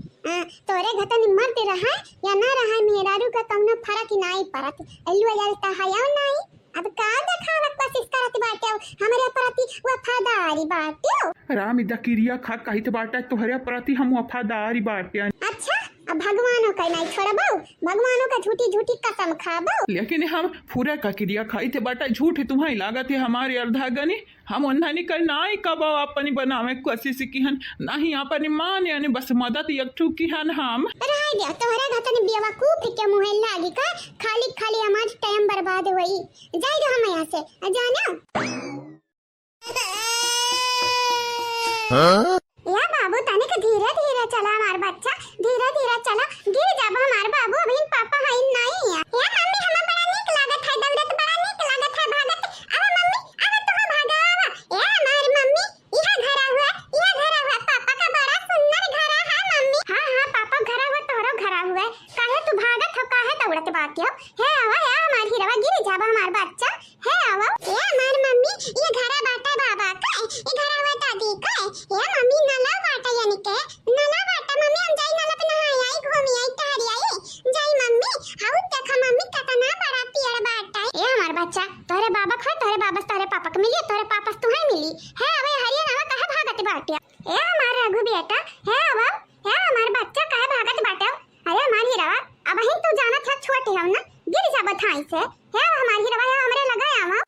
तोरे घाटानी मरते रहा या ना रहा मेहरारू का तुमने फर्क ही नहीं पड़ती अल्लू जलता है या नहीं अब का दिखावा कोशिश करत बाटे हमारे प्रति वफादारी बाटे राम इदा किरिया खा कही तो बाटा तोहरे प्रति हम वफादारी बाटे। अच्छा अब भगवानों का नहीं छोड़बो भगवानों का झूठी कसम खाबो लेकिन हम पूरा का क्रिया खाई थे बाटा झूठ तुम्हारी लागत है हमारे अर्धागनी हम उन्हें कर नाई कब अपनी बनावे कोशिश की हन नहीं अपनी मान यानी बस मदद एकठू की हन हम रह गया तोहरा घतन बेवकूफ के मुहे लागी का खाली हमार टाइम बर्बाद होई जाई हम यहां से जाना या बाबू तने के धीरे चला हमार बच्चा धीरे चला गिर जाब हमार बाबू अभी पापा है नहीं या मम्मी हमें बड़ा नीक लागत है दौड़त बड़ा नीक लागत है भागत अब मम्मी अब तो हम भागावा या हमार मम्मी यहां घरा हुआ पापा का बड़ा सुंदर घरा है मम्मी हां पापा घरा हुआ तोरो घरा हुआ काहे तू भागत हो काहे दौड़त बाकी हो हे आवा या हमार हीरावा गिर जाब हमार बच्चा हे आवा या हमार मम्मी ये घरा बाटा बाबा का ये घरा हुआ दादी का या मम्मी नला बाटा यानी के नला हमारे पापा तुम्हें मिली है अबे हरिया नावा कहा भागत बाटे ए हमार रघु बेटा है अब है हमार बच्चा कहा भागत बाटे अरे हमार हीरा अब ही तू जाना था छोटे हम ना गिर जा बथाई से है हमार हीरा हमरे लगाया आवा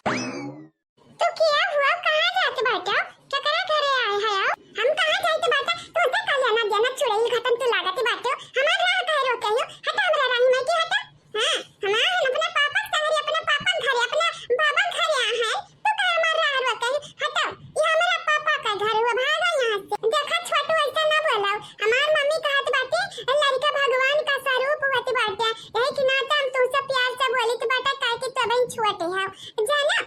तो क्या हुआ कहां जाते बेटा क्या करा घरे आए है हम कहां जाते बेटा तू तो कल ना देना चुड़ैल खत्म तो लागत बाटे हमार राह कह रोके हो हटा हमरा रानी में की हटा हां हमार अपना पापा संगरी अपना पापा घरे अपना बाबा घरे आ है तो का हमार राह रोके हटा ये हमारा पापा का घर हुआ भागा यहां से देखा छोटू ऐसा ना बोलाओ हमार मम्मी कहत बाटे लड़का भगवान का स्वरूप होते बाटे यही कि नाता हम तुमसे प्यार से बोली तो बेटा काहे के तबन छोटे है जाना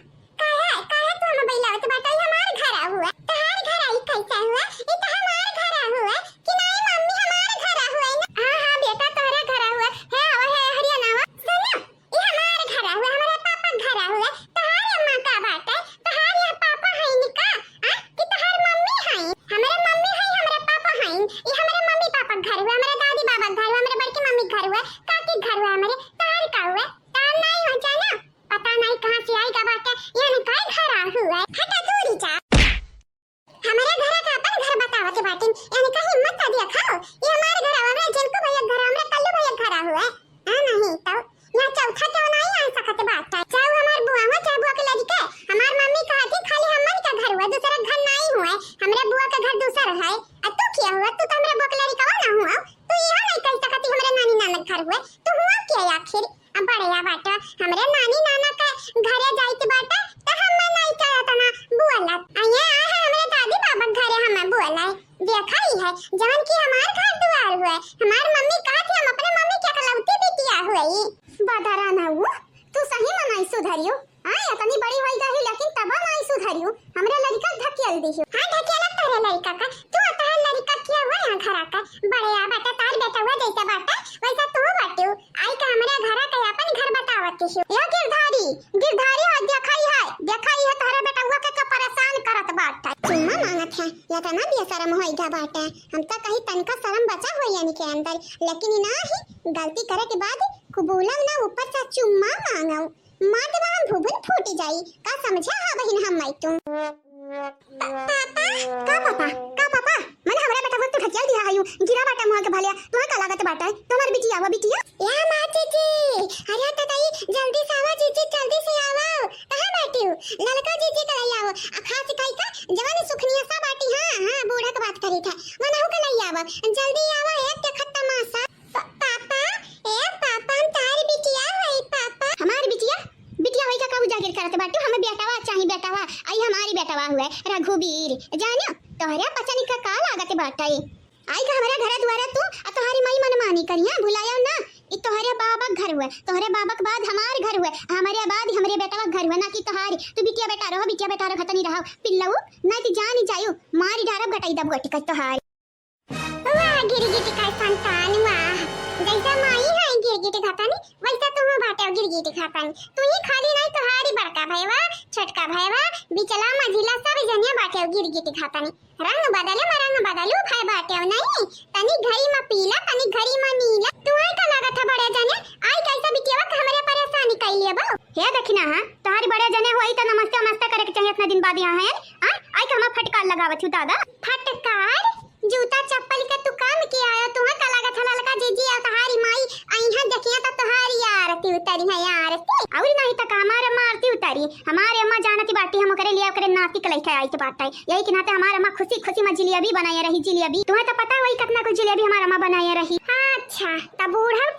काहे तू हम बैला तो बेटा ये हमार घर आ हुआ तहार घर आई कैसा हुआ ये तो हमार घर आ हुआ कि नहीं मम्मी हमार घर आ हुआ ना हां बेटा तोहरा घर आ हुआ है अब है हरियाणा सुनो ये हमार घर आ हुआ हमारे पापा घर आ हुआ तहार अम्मा का बात है तहार ये पापा है निका हां कि तहार मम्मी है हमारे मम्मी है हमारे पापा है ये हमारे मम्मी पापा घर हुआ हमारे दादी बाबा घर हुआ हमारे बड़की मम्मी घर हुआ काकी घर हुआ हमारे तहार का हुआ तार नहीं हो जाना पता नहीं कहां से आएगा बात ये नहीं काय घर आ हुआ हटा दूरी जा हमारे घर का अपन घर बताओ के बाटिन यानी का हिम्मत आ दिया खाओ ये हमारे घर आवा है जिनको भैया घर हमरे कल्लू भैया घर आ हुआ है नहीं तो यहाँ चौथा क्यों नहीं आ सकत बात है चाहे हमार बुआ हो चाहे बुआ के लड़के हमार मम्मी कहती खाली हमन का घर हुआ दूसरा घर नहीं हुआ हमरे बुआ का घर दूसरा है आ तू क्या हुआ तू तो हमरे बुआ के लड़का ना हुआ तू यहाँ नहीं कह सकती हमरे नानी नाना घर हुआ तू हुआ क्या आखिर अब बढ़िया बात हमरे नानी नाना का घरे जाइत बाटा त हम नहीं चाहत ना बुआला आया है हमरे दादी बाबा घरे हम बुआला देखा ही है जवन की हमार घर दुआर हुआ हमार मम्मी कहती हम अपने मम्मी के कलौती बिटिया हुई बदरा ना वो तू सही में नहीं सुधरियो हां इतनी बड़ी होई गई लेकिन तब नहीं सुधरियो हमरे लड़का धकेल दियो हां धकेला तारे लड़का का तू तार लड़का क्या हुआ यहां घर का बढ़िया बेटा तार बेटा हुआ जैसा बाटा वैसा तू बाटियो आई का हमरे घर का अपन घर बतावत कियो या गिरधारी हो देखाई है तारा बेटा हुआ के परेशान करत बाटा चुम्मा मांगत है या तना बेशरम होई गा बाटा हम त कहीं तनका शर्म बचा होई यानी के अंदर लेकिन ना ही गलती करे के बाद कुबूलम ना ऊपर से चुम्मा मांगो मां देवा हम भुबन फूटी जाई का समझा हां बहन हम मैं तुम पापा मन हमरा बेटा वक्त खचल दिया आयु गिरा बाटा मुआ के भलिया तोहा का लागत बाटा है तुम्हार बिटिया आवा बिटिया या माँ जी अरे तताई जल्दी से आवा जी जल्दी से आवा कहां बैठी हो ललका जी के लई आओ खास खाई का जवान सुखनिया सा बाटी हां बूढ़ा के बात करी था मनाऊ के लई आवा जल्दी आवा एक के खत्ता मासा पापा हम तारी बिटिया है पापा हमारी बिटिया होई का उजागर करत बाटू हमें बेटावा चाहिए बेटावा आई हमारी बेटावा हुआ रघुवीर जानो तोहरा पता नहीं का लागत बाटा आई का हमारा घर द्वारा तू आ तोहरी मई मन मानी करिया भुलायो ना ई तोहरे बाबा घर हुआ तोहरे बाबा के बाद हमार घर हुआ हमारे बाद हमरे बेटावा घर हुआ ना कि तोहारी तू बिटिया बेटा रहो खतनी रहो पिल्लऊ ना ती जानी जायो मारी डारब गटाई दब गटी का तोहारी वाह गिरगिटी का संतान वाह जैसा माई है गिरगिटी खातानी वैसा तुम बाटे गिरगिटी खातानी तू ही खाली नहीं तोहारी बड़का भैया छोटका भैया बिचला मझिला सब जनिया बाटे गिरगिटी खातानी रंग बदलो भाई बाटे नहीं तनी घड़ी में पीला तनी घड़ी में नीला तू आई का लागत है बड़े जने आई कैसा बिटिया का हमरे परेशानी कइले बा हे देखना हां तोहारी बड़े जने होई त नमस्ते करे के चाहिए इतना दिन बाद यहां है आई का हम फटकार लगावत छु दादा फटकार जूता चप्पल का तू काम किया आयो तू का लागत हला लगा जीजी और तहारी माई आईहा देखिया त तोहारी आरती उतारी है यार और नहीं त हमारे मारती उतारी हमारे अम्मा जानती बाटी हम करे लिया करे नाती के लेके आई तो बाटा यही कि नाते हमारे अम्मा खुशी में जिलेबी बनाई रही जिलेबी तुम्हें तो पता वही कितना को जिलेबी हमारे अम्मा बनाई रही अच्छा त बूढ़ा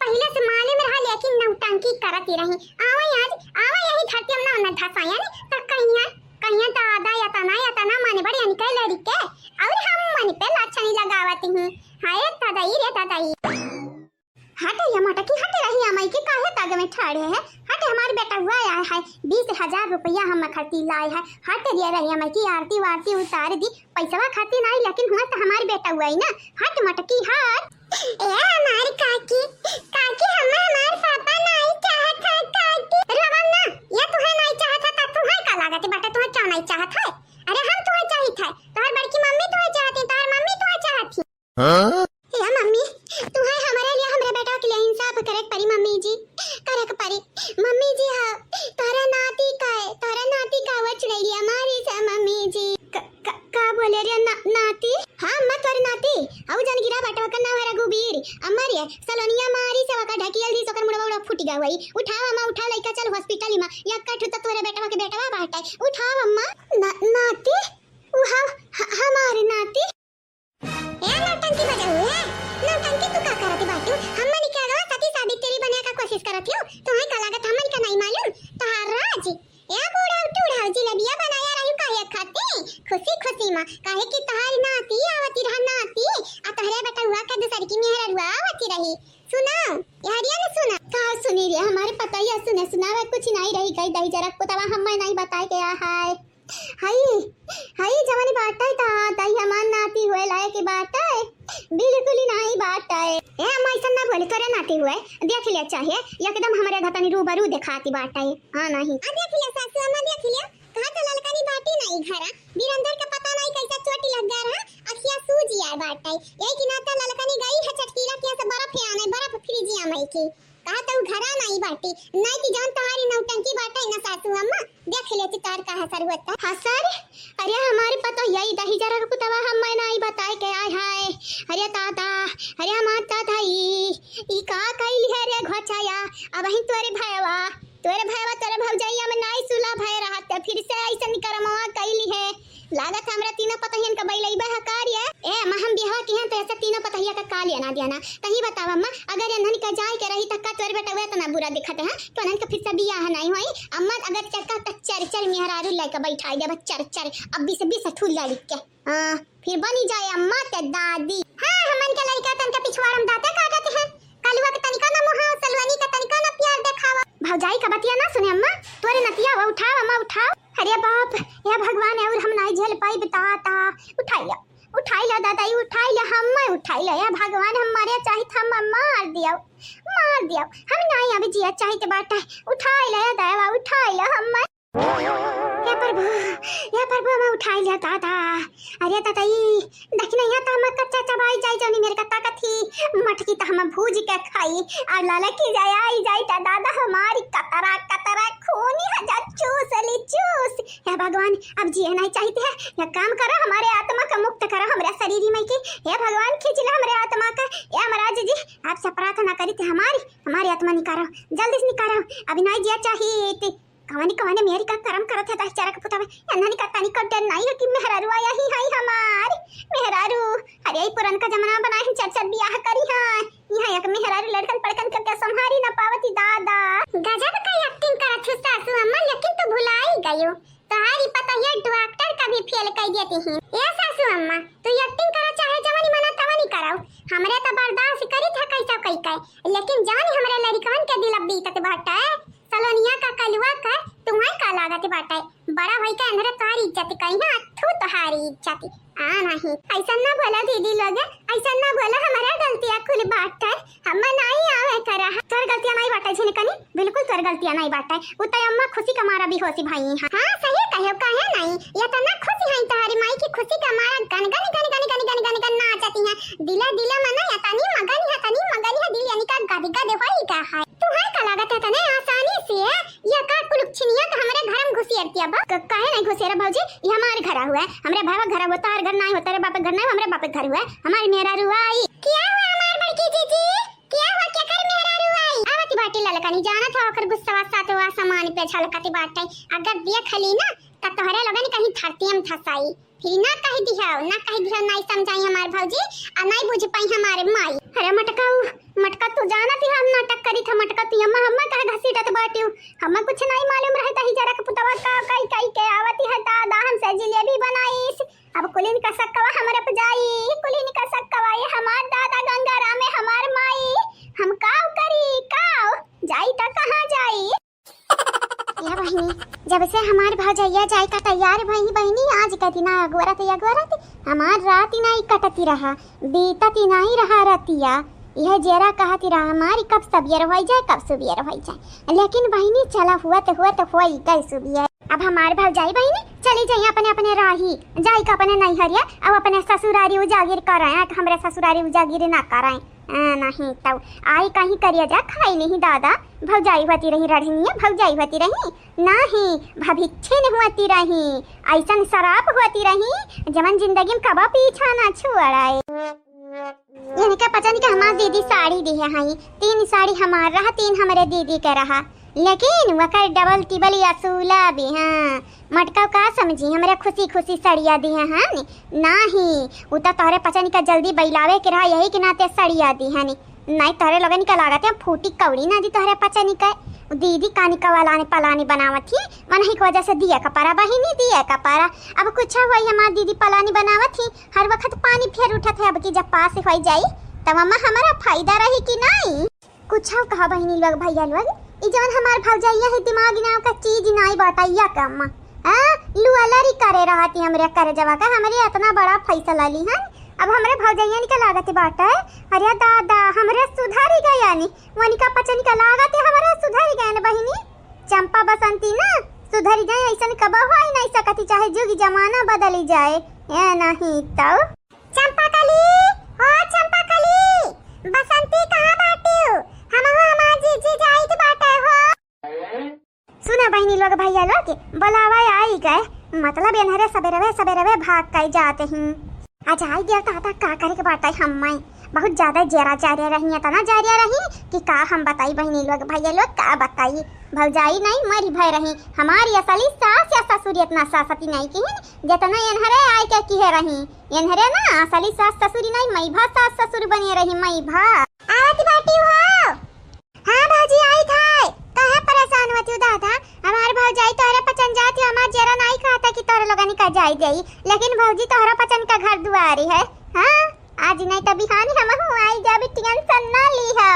पहले से माने में रहा लेकिन नौटंकी करती रही आवा यही धरती हम ना धसाया नहीं त कहिया दादा या तना माने बड़ी निकल लड़ी के और हम मन पे लाछनी लगावती हूं हाय दादाई हटे ये माटा की हटे रही अमाई के काहे तागे में ठाड़े है हटे हमारे बेटा हुआ आया है 20,000 रुपया हम खर्ची लाए है हटे दिया रही अमाई की आरती वारती उतार दी पैसा खाती नहीं लेकिन हुआ तो हमारे बेटा हुआ ही ना हट मटकी हट ए हमारी काकी हम हमारे पापा नहीं चाहत है काकी रवन्ना ये तुम्हें नहीं चाहत है तब तुम्हें का लागत बेटा तुम्हें क्यों नहीं चाहत है अरे हम तुम्हें चाहिए थे तुम्हारी बड़की मम्मी तुम्हें चाहती तुम्हारी मम्मी तुम्हें चाहती हां या मम्मी तुम्हें हमारे लिए हमरे बेटा के लिए इंसाफ करे परी मम्मी जी करे परी मम्मी जी हां तारा नाती का वच नहीं लिया मार जी का बोले रे नाती। हाँ अम्मा तोर नाती आउ जान गिरा बाटवा का नाम है रघुबीर अम्मा रे सलोनिया मारी से वका ढकियल दी सोकर मुड़वा उड़ा फुट गया वही। उठाओ अम्मा उठा लइका चल हॉस्पिटल में या कठ तो तोरे बेटवा के बेटवा बाटा उठाओ अम्मा नाती उहा हमारे नाती। ए नौटंकी बजा हुए नौटंकी तू का करत बाटू हमन के आगवा सती सावित्री बने का कोशिश करत हो तुम्हें का लागत हमन का नहीं मालूम तहाराज ए बूढ़ा उठाओ जिलेबिया बनाया रही काहे खाते खुशी खुशी मां काहे की तहारी नाती आवती रहा नाती आ तहरे बेटा हुआ का दूसरी की मेहर हुआ आवती रही सुना यारिया ने सुना का सुनी रे हमारे पता ही सुने सुनावे कुछ नहीं रही गई दही जरा को तवा हम नहीं बताए गया हाय हाय हाय जवानी बाटा था दही हमान नाती हुए लाए की बाटा है बिल्कुल ही नहीं बाटा है ए हम ऐसा ना बोले करे नाती हुए देख लिया चाहिए एकदम हमारे घतनी रूबरू दिखाती बाटा है हां नहीं आ देख लिया सासू अम्मा देख लिया कहा तो ललकनी बाटी नहीं घरा बीरंदर का पता नहीं कैसा चोटी लग गया रहा अखिया सूज यार बाटा है यही कि नाता ललकनी गई है चटकीला के से बर्फ आने बर्फ फ्रिजिया में की कहा तो घरा नहीं बाटी नहीं कि जान तुम्हारी नौटंकी बाटा है ना सासू अम्मा देख लेती तार का हसर होता हां सर अरे हमारे पता यही दही जरा को तवा हम नहीं बताए के आय हाय अरे ताता अरे माता थाई ई का कइल है रे घोचाया अब ही तोरे तोरे भौजाइया में नहीं सुला भय रहा त फिर से ऐसा निकरमवा कइली है लागत हमरा तीनों पतहियन का बैलैबा है कार्य ए अम्मा हम बिहार के हैं तो ऐसा तीनों पतहिया का कालिया ना देना कहीं बतावा अम्मा अगर अनहन का जाए के रही तक का तोर बेटा हुआ तो ना बुरा दिखते हैं तो अनहन का फिर से बियाह नहीं होई अम्मा अगर चक्का तक चर मेहरारू लेके बैठाई दे चर अब 20 ठूल लड़ी के हां फिर बनी जाए अम्मा ते दादी हां हमन के लड़का तन का पिछवाड़म दाता काटत है कलवा के तनिका ना मोहा सलवानी का तनिका ना प्यार दिखावा भौजाई का बतिया ना सुने अम्मा तोरे नतिया उठाओ अम्मा उठाओ अरे बाप या भगवान और हम नहीं झेल पाई बताता उठाई ला दादाई उठाई ला हम उठाई ला या भगवान हमारे चाहे हम मार दिया हम नहीं अभी जिया चाहे तो बाटा उठाई ला दादा उठाई ला हम या प्रभु मैं उठाई लिया दादा अरे दादाई देखना यहाँ तो हम कच्चा चबाई जाई जानी मेरे का ताकत थी मटकी तो हम भूज के खाई और लाला की जाए आई जाए ता दादा हमारी कतरा खूनी हजार चूस या भगवान अब जिए नहीं चाहते हैं या काम करो हमारे आत्मा का मुक्त करो हमारे शरीर में की हे भगवान खींच लो हमारे आत्मा का या महाराज जी आपसे प्रार्थना करी थी हमारी आत्मा निकालो जल्दी से निकालो अभी नहीं जिया चाहिए कवानी मेरी का कर्म करत है दहचारा का पुता अन्ना का तनी का डर नहीं कि मेहरारू आया ही हाई हमार मेहरारू अरे ई पुरान का जमाना बना है चर बियाह करी हां यहां एक मेहरारू लड़कन पड़कन करके संहारी ना पावती दादा गजब का एक्टिंग करत है सासू अम्मा लेकिन तो भुलाई गयो तुम्हारी पता ये डॉक्टर का भी फेल कर देती हैं ए सासू अम्मा तू एक्टिंग करा चाहे जवानी मना तवानी कराओ हमरे तो बर्दाश्त करी था कैसा कई लेकिन जान हमरे लड़कन के दिल बीतत बाटा सलोनिया का कलवा का तुम्हारे का लागत बाटा बड़ा भाई का अंदर तुम्हारी इज्जत कहीं ना थू तुम्हारी इज्जत नहीं ऐसा ना बोला दीदी लोग ऐसा ना बोला हमारा गलतियां खुल बाटा हम नहीं आवे करा तोर गलतियां नहीं बाटा झने कनी बिल्कुल तोर गलतियां नहीं बाटा उतय अम्मा खुशी का मारा भी होसी भाई हां सही कहो काहे नहीं ये तो ना खुशी है तुम्हारी माई की खुशी का मारा गन नाचती है दिला मना या तनी मगन है दिल यानी का गादी का देवाई का है तुम्हारे का लागत है तने आसानी से या का कुलुक्षनिया तो हमारे घर में घुसियरती अब काहे नहीं घुसेरा भौजी ये हमारे घर हुआ है हमरे भावा घर होता है घर नहीं होता रे बाप घर नहीं हमरे बाप घर हुआ है हमारी मेरा रुआई क्या हुआ हमार बड़की जीजी क्या हुआ क्या कर मेरा रुआई आवती बाटी ललकनी जाना था ओकर गुस्सा साथ हुआ सामान पे छलकती बाटे अगर देख ली ना त तोहरे लोगन कहीं धरती में फसाई फिर ना कह दिया नहीं समझाई हमारे भौजी आ नहीं बुझ पाई हमारे माई अरे मटका तू जाना थी हम नाटक करी था मटका तू हम कहे घसीटत बाटी हम कुछ नहीं मालूम रहता ही जरा के पुतवा का कई के आवती है दादा हमसे जिलेबी बनाईस अब कुलीन का सक्कवा हमरे पे जाई कुलीन का सक्कवा ये हमार दादा गंगाराम है हमार माई हम काव करी काव जाई त कहां जाई या बहनी जब से हमार भौजैया जाए का तैयार भई बहनी आज का दिन अगवरत हमार रात ही नहीं कटती रहा बीतती नहीं रहा रतिया यह जेरा कहती रहा हमारी कब सबियर हो जाए कब सुबियर हो जाए लेकिन बहनी चला हुआ तो हुई गई सुबियर अब हमारे भौजाई बहनी चली जाइए अपने अपने राह रही जाई का अपने नहीं हरिया अब अपने ससुरारी उजागिर कराए हमरे ससुरारी उजागिर ना कराए नहीं तब आई कहीं करिया जा खाई नहीं दादा भौजाई होती रही रढ़निया भौजाई होती रही नहीं भभिक्षे नहीं होती रही ऐसन शराब होती रही जवन जिंदगी में कबा पीछा ना छुड़ाए यानी का पता नहीं कि हमार दीदी साड़ी दी है हाई 3 साड़ी हमार रहा 3 हमारे दीदी का रहा लेकिन वकर डबल टिबल असूला भी हाँ मटका का समझी हमरा खुशी खुशी सड़िया दी है हाँ नहीं उता तोहरे पचा नहीं का जल्दी बैलावे के रहा यही के नाते सड़िया दी है नहीं तोहरे लोगन का लागत है फूटी कौड़ी ना दी तोहरे पचा नहीं का दीदी कानी कवालाने पलानी बनावत थी मन ही वजह से दिया कपारा बहिनी दिया कपारा अब कुछ हुआ हमारी दीदी पलानी बनावत थी हर वक्त पानी फेर उठत है अब की जब पास हो जाई तब अम्मा हमारा फायदा रही कि नहीं कुछ कहा बहिनी लोग भैया लोग ई जवन हमार भौजाइया है दिमाग नाम का चीज नहीं बताइया का अम्मा लुअलरी करे रहती हमरे करे जवा का हमरे इतना बड़ा फैसला ली हन अब हमरे भौजाइया निका लागत बाटा है अरे दादा हमरे सुधारी गया नी वनिका पचन का लागत हमरे सुधारी गए न बहिनी चंपा बसंती ना सुधरी गए ऐसा कबा हो ही नहीं सकती चाहे जुग जमाना बदली जाए ए नहीं तो चंपा कली ओ चंपा कली बसंती कहां बाटी हो हम हमार जीजी जाई तो बाटे हो सुना बहनी लोग भैया लोग बुलावा आई गए मतलब इन्हरे सबेरवे भाग कर जाते हैं आज आई दिया ताता का करे के बात हम बहुत ज्यादा जरा जारिया रही है तना जारिया रही कि का हम बताई बहनी लोग भैया लोग का बताई भौजाई नहीं मरी भय रही हमारी असली सास या ससुर इतना सासती नहीं की जितना इन्हरे आए के किहे रही इन्हरे ना असली सास ससुरी नहीं मई भा सास ससुर बनी रही मई भा आवत बाटी हो हां भाजी आई थाई काहे परेशान होती हो दादा हमार भौजाई तोहरे पचन जाती हमार जरा नहीं कहता कि तोहरे लोगन का जाई जाई लेकिन भौजी तोहरा पचन का घर दुआरी है हां आज नहीं तो बिहानी हम हूं आई जा भी टेंशन ना ली है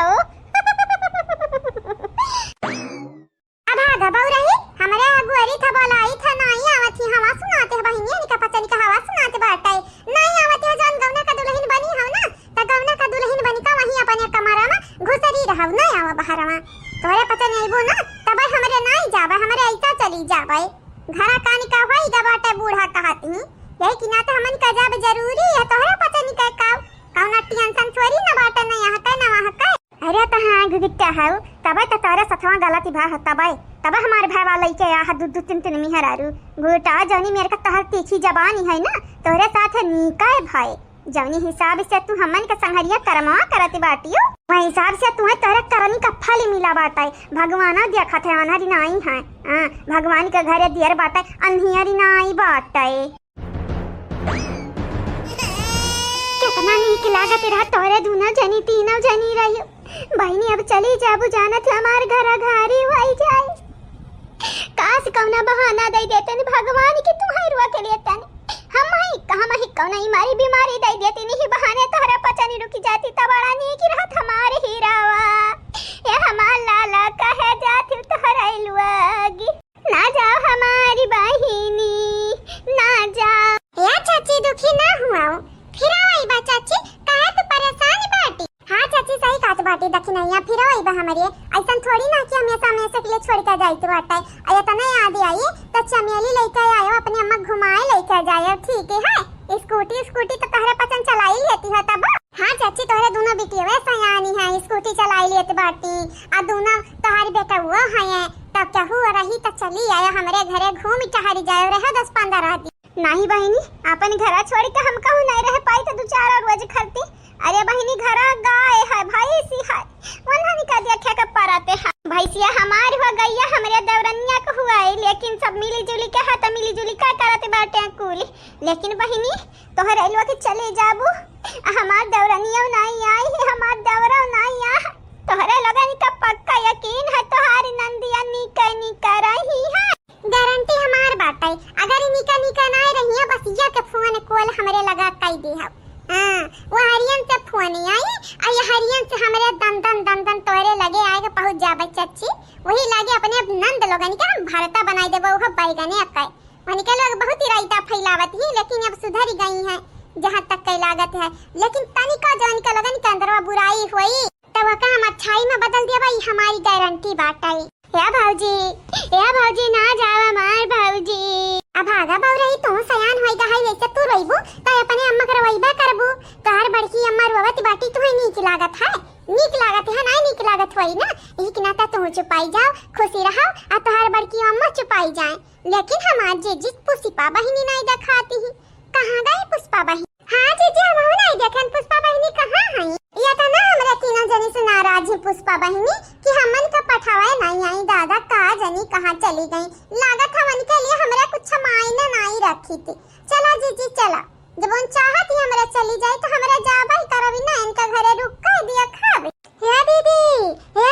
अब आधा बहु रही हमारे अगुअरी था बोलाई था नहीं आवत ही हवा सुनाते है बहिनी निका पता नहीं हवा सुनाते बाटाई नहीं आवत है जन गौना का दुल्हन बनी हो ना त गौना का दुल्हन बनी का वही अपने कमरा में घुसरी रहव नहीं आवा बाहर में तोरे पता नहीं बो ना तब हमरे नहीं जावे हमरे ऐसा चली जावे घरा कानी का होई गा बाटे बूढ़ा कहती यही कि ना तो हमन का जाब जरूरी है तोहरा पता नहीं का कौन टेंशन छोरी ना बाटे नहीं यहाँ का ना वहाँ का अरे तो हाँ गुगिट्टा है तब तो तोरे सथवा गलती भा तब हमारे भाई वाला के आ दू 3 मिहरारू गुटा जौनी मेरे का तहर तीखी जबानी है ना तोरे साथ निकाय भाई जौनी हिसाब से तू हमन के संहरिया करमा करती बाटियो वही हिसाब से तुम्हें तोरे करनी का फल मिला बाटा भगवान देखत है अनहरी नहीं है भगवान के घरे दियर बाटा अनहियरी नहीं बाटा कितना नीक लागत रहा तोरे दूना जनी तीनों जनी रही बहनी अब चली जाबू जानत हमार घर घारी होई जाए काश कौना बहाना दे देते न भगवान की तू रुआ के लिए तन हम ही कौना मारी बीमारी दे देती नहीं बहाने तोहरा पचा नहीं रुकी जाती तबाड़ा नहीं की रहत हमारे हीरावा ये हमार लाला कहे जाती तोहरा लुआगी ना जाओ हमारी बहिनी ना जाओ या चाची दुखी ना हुआ फिर आई बा चाची काहे तू परेशान बाटी हां चाची सही बात बाटी दखी नहीं फिर आई बा हमारे ऐसा थोड़ी ना कि हमेशा के लिए छोड़ के जाई तो बाटा आया तो नहीं याद आई तो चमेली लेके आयो अपनी अम्मा घुमाए लेके जायो ठीक है स्कूटी तो तोहरे पसंद चलाई लेती है तब हां चाची तोहरे दोनों बेटी वैसा यानी है स्कूटी चलाई लेती बाटी आ दोनों तोहरी बेटा हुआ है तब क्या हुआ रही तो चली आयो हमारे घरे घूम टहरी जायो रहे 10-15 दिन नहीं बहिनी अपन घर छोड़ के हम कहूँ नहीं रह पाई तो 2-4 रोज खरती अरे बहिनी घर गाय है भैंसी है वहाँ निकाल दिया क्या पराते हैं भैंसिया हमारी हो गई हमारे दौरनिया को हुआ है लेकिन सब मिली जुली के हाथ मिली जुली का करते बाटे कुल लेकिन बहिनी तोहर रेलवा के चले जाबू हमार दौरनिया नहीं आई है हमार दौरा नहीं आ तोहरे लगन का पक्का यकीन है तोहारी नंदिया निका रही है गारंटी हमार बाटाई अगर निका ना रही है बस ये के फोन कॉल हमरे लगा कई दे है वो हरियन से फोन आई और ये हरियन से हमरे दन तोरे लगे आएगा पहुंच जाबे चाची वही लागे अपने नंद लोगन के हम भारता बनाई देबो वो बैगने अकाय वनी के लोग बहुत ही राइता फैलावत ही लेकिन अब सुधर गई है जहां तक कई लागत है लेकिन तनिका जवन के लोगन के अंदर बुराई हुई तब का हम अच्छाई में बदल दिया भाई हमारी गारंटी बाटाई या भाऊजी ना जावा मार भाऊजी अब आगा बाऊ रही तो सयान होई जैसे तू रोइबू त अपने अम्मा के रोइबा करबू। तोहर बड़की अम्मा रोवत बाटी तुहे नीक लागत है, नीक लागत है ना, नीक लागत होई ना, एक नाता तुम चुपाई जाओ, खुशी रहो आ तोहर बड़की अम्मा चुपाई जाए। लेकिन हमार जीजी पुष्पा बहिनी नहीं दिखाती ही, कहाँ गई पुष्पा बहिनी? हाँ जीजी हम नहीं देखन पुष्पा बहिनी कहाँ है? या तो ना हमरा तीनों जनी से नाराज है पुष्पा बहिनी कि हमन का पठावे नहीं आई, दादा का जनी कहाँ चली गई। लागत हमन के लिए हमरा कुछ मायने नहीं रखी थी। चला जीजी चला, जब उन चाहत ही हमरा चली जाए तो हमरा जाबा ही करबी ना, इनका घरे रुक कर दिया खावे। हे दीदी हे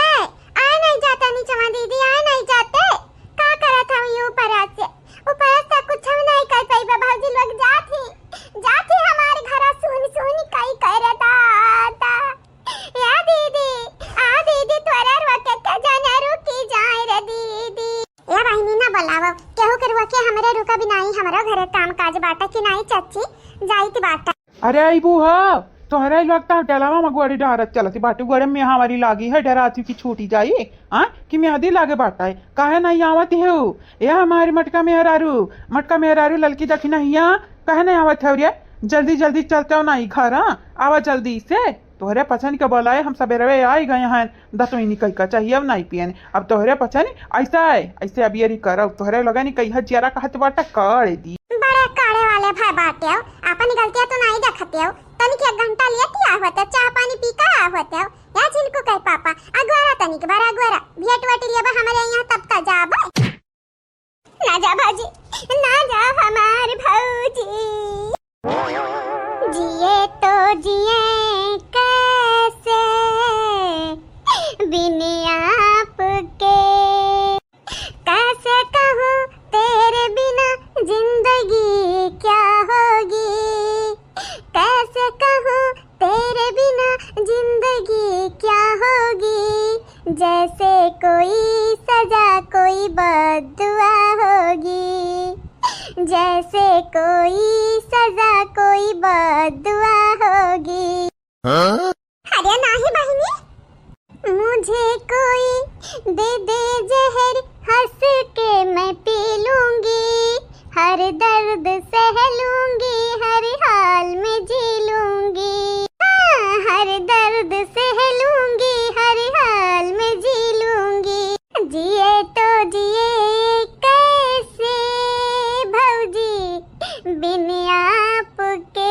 आ नहीं जाता नीचवा दीदी, आ नहीं जाते का करत हम यूं ऊपर से कुछ हम नहीं कर पाई। भाजी लोग जाती हमारे घर सुन कई कर दादा। या दीदी आ दीदी तोरा रोके के जाने रुकी जाए रे दीदी। या बहिनी ना बोलावो केहू के रोके हमरे रुका भी नहीं, हमरा घरे काम काज बाटा कि नहीं चाची जाईती बाटा। अरे आई बूहा तोहरा लगता है डलावा मगवाड़ी डारत चलती बाटे गोड़े में हमारी लागी है डराती की छूटी जाई हाँ कि मेहदी लागे बाटा है काहे नहीं आवत है ये हमारी मटका मेहरारू ललकी दखी नहीं काहे नहीं आवत है रे? जल्दी जल्दी चलते हो नहीं घर आवा जल्दी से। तोहरे पसंद के बोलाए हम सबेरे आई गए हैं दसवीं निकल का चाहिए अब नहीं पियन। अब तोहरे पसंद ऐसा है ऐसे अब ये करो तोहरे लगा नहीं कही जरा कहत बाटा कर दी। बड़े काड़े वाले भाई बाटे हो, अपन गलतियां तो नहीं देखते हो। तनिक एक घंटा लिए क्या होता, चाय पानी पी का होते हो या जिनको कहे पापा अगवारा तनिक बार अगवारा भेट वाट लिए बा हमारे यहाँ तब तक जाबा। ना जा भाजी ना जा हमारे भौजी, जिए तो जिए कैसे बिन आपके, कैसे कहूँ तेरे बिना जिंदगी क्या होगी, कैसे कहूँ तेरे बिना जिंदगी क्या होगी। जैसे कोई सजा कोई बद्दुआ होगी, जैसे कोई सजा कोई बद्दुआ होगी। अरे नहीं बहिनी, मुझे कोई दे दे जहर हंस के मैं पी लूंगी, हर दर्द सह लूंगी हर हाल में जी लूंगी, हर दर्द सह लूंगी हर हाल में जी लूंगी। जिए तो जिए कैसे भौजी बिन आपके।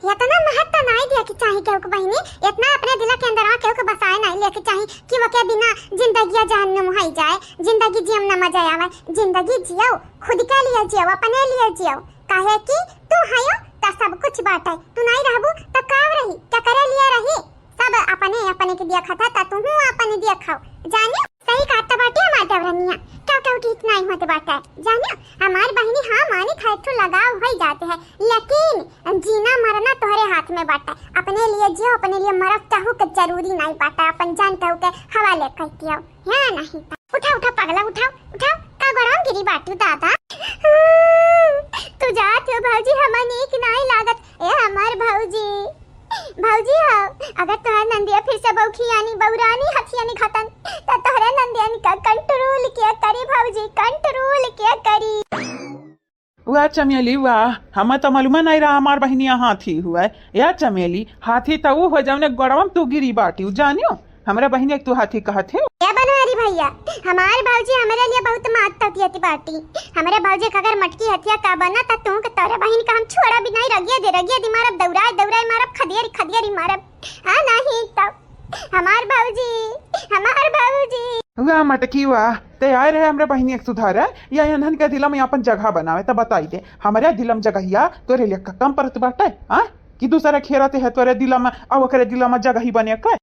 या तो ना महत्व नहीं दिया कि चाहिए केहू को बहिनी, इतना अपने दिल के अंदर केहू को बसाए नहीं लेके चाहिए कि वो के बिना जिंदगी जहन्नुम हो जाए। जिंदगी जियम ना मजा आवे, जिंदगी जियो खुद के लिए जियो, अपने लिए जियो। काहे कि तू हयो त सब कुछ बाटे, तू नहीं रहबू त का रही, क्या करे लिए रही, सब अपने के दिया खाता ता तू अपने दिया खाओ। जानियो सही कहता बाटे हमार देवरनिया, क्या क्या ठीक नहीं होते बाटे। जानियो हमार बहिनी हाँ मानी खाए तो लगाव हो जाते हैं, लेकिन जीना मरना तोहरे हाथ में बाटे। अपने लिए जियो, अपने लिए मरो, कहू के जरूरी नहीं बाटे। अपन जान कहू के हवाले कहती हो या नहीं। उठा उठा पगला उठाओ उठाओ का गरम गिरी बाटू दादा। तू जात हो भौजी हमार नीक नहीं लागत। ए हमार भौजी भौजी हो अगर तोहर नंदिया फिर से बौखियानी बौरानी हथियानी खतन तो तोहरे नंदियानी का कंट्रोल क्या करी भौजी, कंट्रोल क्या करी। वाह चमेली वाह, हमें तो मालूम नहीं रहा हमार बहनिया हाथी हुआ है। या चमेली हाथी तो वो हो जाने गड़वम तू गिरी बाटी जानियो हमारा बहनिया तू हाथी कहते हो। क्या बनवारी भैया हमारे भौजी हमारे लिए बहुत मात होती बाटी। हमारे भौजी का अगर मटकी हथिया का बना ता तू के तोरे बहन का हम छोड़ा भी नहीं, रगिया दी मारब, दौड़ाए मारब, खदियारी मारब। हां नहीं तब हमार भौजी वाह मटकी वाह ते आए रहे हमरे बहनिया के सुधार या इन्हन के दिल में अपन जगह बनावे तो बताई दे हमारे दिल में जगहिया तोरे लिए कम परत बाटे हां कि दूसरा खेरते है तोरे दिल में अब ओकरे दिल में जगह ही बने का।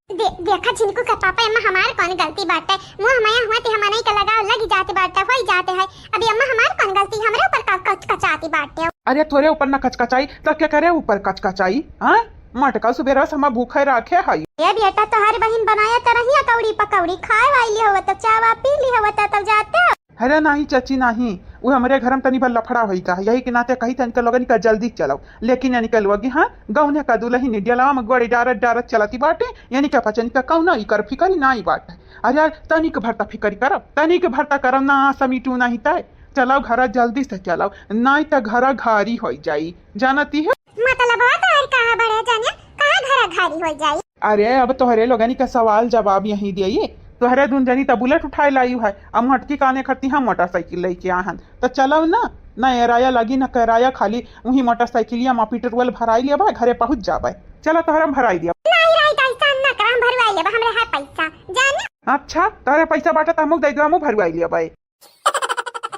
देखा जिनको का पापा अम्मा हमारे कौन गलती बाटे, मुंह हमाया हुआ ते हमारे का लगाव लगी जाते बाटे होई जाते है। अभी अम्मा हमारे कौन गलती, हमरे ऊपर का कचकचाती बाटे। अरे तोरे ऊपर ना कचकचाई तो क्या करे ऊपर कचकचाई हां मटका सुबेरा से हम भूखे रखे हई। ये बेटा तो हर बहन बनाया तो रही कौड़ी पकौड़ी खाए वाली हो तो चावा पी ली हो तब जाते हो। अरे नहीं चाची नहीं, वो हमारे घर में तनी भर लफड़ा हुई का यही के नाते कही तन के लोगन का जल्दी चलाओ, लेकिन यानी कलवगी हाँ गौने का दुलही ने डलावा में गोड़ी डारत चलती बाटे यानी क्या पचन का कौना ई कर फिकरी नहीं बाटे। अरे तनिक भरता फिकरी करब तनिक भरता करब ना समीटू नहीं तय चलाओ घरा जल्दी से चलाओ, नहीं तो घरा घारी हो जाई, जानती है। मतलब और कहाँ बढ़े जाने, कहाँ घरा घारी हो जाई। अरे अब तोहरे लोगनी का सवाल जवाब यही दिए। तोहरे दुन जनी तो बुलेट उठाए लाई है, अब मटकी काने खड़ती हम मोटरसाइकिल लेके आहन, तो चलाओ ना, ना एराया लगी ना कराया, खाली वही मोटरसाइकिलिया में पेट्रोल भराई लिया घरे पहुंच जाबे। चलो तोहरा भराई दिया। नहीं रही तो ऐसा ना कर, हम भरवाई लेबा, हमरे है पैसा जाने। अच्छा तोहरे पैसा बाटा तो हम दे दो, हम भरवाई लिया भाई।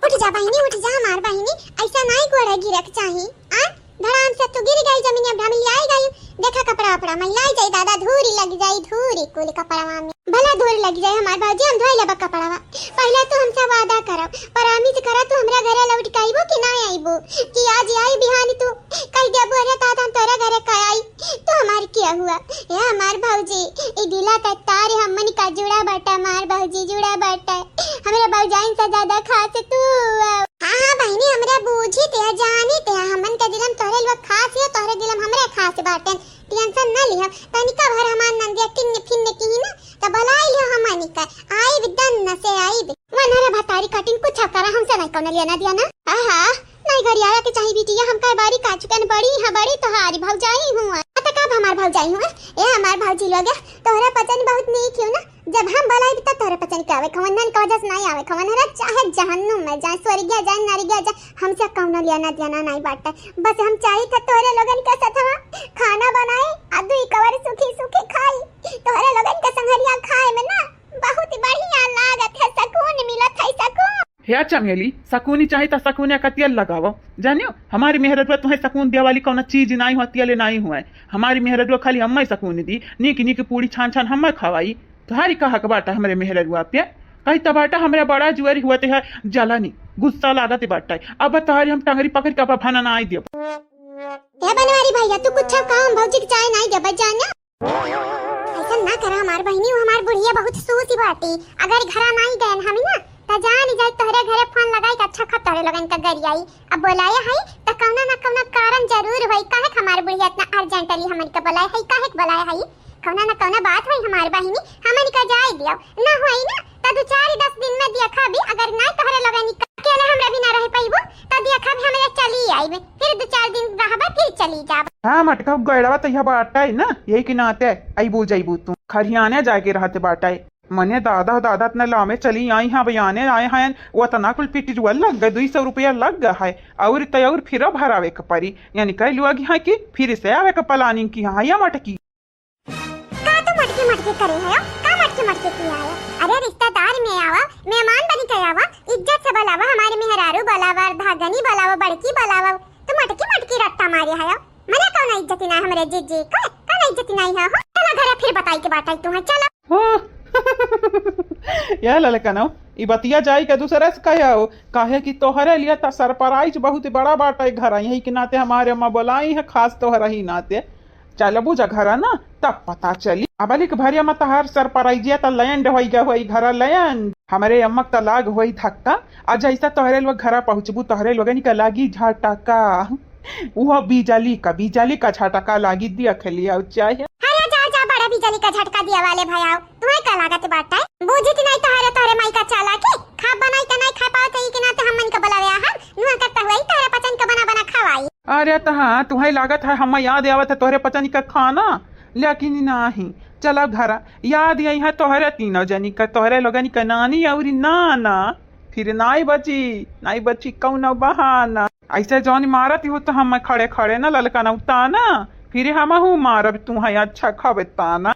उठ जा बहिनी, उठ जा हमार बहिनी, ऐसा नहीं गोड़ा गिरक चाहिए। आ धड़ाम से तो गिर गई जमीन, अब हम लाई गई। देखा कपड़ा वपड़ा मैं लाई जाई दादा, धूरी लग जाई, धूरी कुल कपड़ा में भला धूरी लग जाए। हमार भाजी हम धोई लेबा कपड़ा, पहले तो हमसे वादा करब, प्रॉमिस करा तू हमरा घरे लौट के आइबो कि नहीं आइबो, कि आज आई बिहानी तू कह देबो अरे तात हम तोरा घरे का आई तो हमार क्या हुआ। ए हमार भौजी ई दिला का तार हमन का जुड़ा बाटा, मार भौजी जुड़ा बाटा, हमरा भौजाइन से ज्यादा खास तू। हां बहिनी हमरा बूझी ते जानी ते, हमन का दिलम तोरे लोग खास है, तोरे दिलम हमरे खास बाटे, टेंशन ना लिह। तनिका भर हमार नंदिया टिन फिन की ना त बलाई लिह हमनी का, आई विदन न से आई वनरा भतारी कटिंग कुछ करा हमसे नहीं कोने लेना दिया ना। आहा नहीं घरियाला के चाहिए बिटिया, हम का बारी का चुकन बड़ी है, बड़ी तोहारी भौजाई हुआ त कब हमार भौजाई हुआ। ए हमार भौजी लोग तोहरा पचन बहुत नहीं क्यों ना, जब हम बलाई त तोहरा पचन के आवे खवन नन का वजह से नहीं आवे खवन हरा, चाहे जहन्नुम में जाए, स्वर्ग जाए, नरक जाए, हमसे कौन लेना देना नहीं बाटा। बस हम चाहे था तोहरे लोगन के साथवा खाना बनाए आ दुई कवर सुखी सुखी खाई, तोहरे लोगन के संगरिया खाए में ना बहुत बढ़िया लागत है, सुकून मिलत है, सुकून। हे चमेली सकूनी चाहे तो सकून का तेल लगाओ, जानियो हमारी मेहरत में तुम्हें सकून दिया वाली कौन चीज नहीं होती है, नहीं हुआ हमारी मेहरत में खाली हमें सकून दी, नीक नीक पूरी छान छान हमें खवाई, तुम्हारी कहा का बाटा हमारे मेहरत हुआ पे कहीं तो बाटा हमारे बड़ा जुआरी हुआ है, जलानी गुस्सा लागत बाटा। अब तुम्हारी हम टंगरी पकड़ के भाना ना आई दियो। ए बनवारी भैया तू कुछ काम भौजी के चाय नहीं देबा जाना, ऐसा ना करा हमार बहिनी, हमार बुढ़िया बहुत सूसी बाटी, अगर घरा नहीं गए हम ना त जान जाए तोहरे घरे फोन लगाई त अच्छा खतरे लगन का गरियाई, अब बोलाया है त कौना ना कौना कारण जरूर होई, काहे हमार बुढ़िया इतना अर्जेंटली हमन के बोलाया है, काहे बोलाया है, कौना ना कौना बात होई हमार बहिनी, हमन का जाय दियो ना होई ना त 2-4-10 दिन में देखा भी, अगर नहीं तोहरे लगन अकेले हमरा भी ना रह पाइबो त देखा भी हमरा चली आइबे, फिर 2-4 दिन रहबा फिर चली जाब। हाँ मटका गड़वा तो यह बाटा है ना, यही कि नाते आई बू जाइबू तू खरियाने जाके रहते बाटा है, मने दादा दादा इतना लामे चली आई हाँ बयाने आए हैं, वो तना कुल पिटिजुआ लग गए, 200 रुपया लग गया है, और तय फिर भरावे के परी, यानी कह लुआ है कि फिर से आवे का प्लानिंग की हाँ या मटकी का तो मटके मटके करे है, का मटके मटके किया है। अरे रिश्तेदार में आवा, मेहमान बनी के आवा, इज्जत से बुलावा, हमारे मेहरारू बुलावा, धागनी बुलावा, बड़की बुलावा, तो मटकी मटकी रट्टा मारे है, मने कौन इज्जत ना हमरे जीजी का, कौन इज्जत नहीं है। चलो घरे फिर बताई के बात तू है, चलो यह ललकनो ई बतिया जाई के दूसरा से कहो, काहे कि तोहरे लिए तो सरप्राइज बहुत बड़ा बाटा घर, यही के नाते हमारे अम्मा बोलाई है, खास तोहरा ही नाते चल बुझा घर ना तब पता चली। अब अलिक भरिया मत हर सरप्राइज तो लैंड हो गया हुई घर लैंड, हमारे अम्मक तो लाग हुई धक्का, आज जैसा तोहरे लोग घर पहुंचबू तोहरे लोगन का लागी झटका, वो बिजली का झटका लागी दिया खलिया चाहिए। बड़ा बिजली का झटका दिया वाले भैया तुम्हें का लागत बाटा है, बूझी कि नहीं तोहरे तोहरे माई का चाला के खा बनाई का नहीं खा पाते ही के नाते हमन का बुलावे हम नुआ करता हुआ तोहरे पचन का बना बना खवाई। अरे तो हाँ तुम्हें लागत है हम याद आवत है तोहरे पचन का खाना, लेकिन नहीं चलो घर याद यही है तोहरे तीनों जनी का, तोहरे लोगनी का नानी और नाना, फिर नाई बची कौन बहाना, ऐसे जौन मारती हो तो हम खड़े खड़े न ललका न उताना, फिर हम मारब तू है अच्छा खबताना।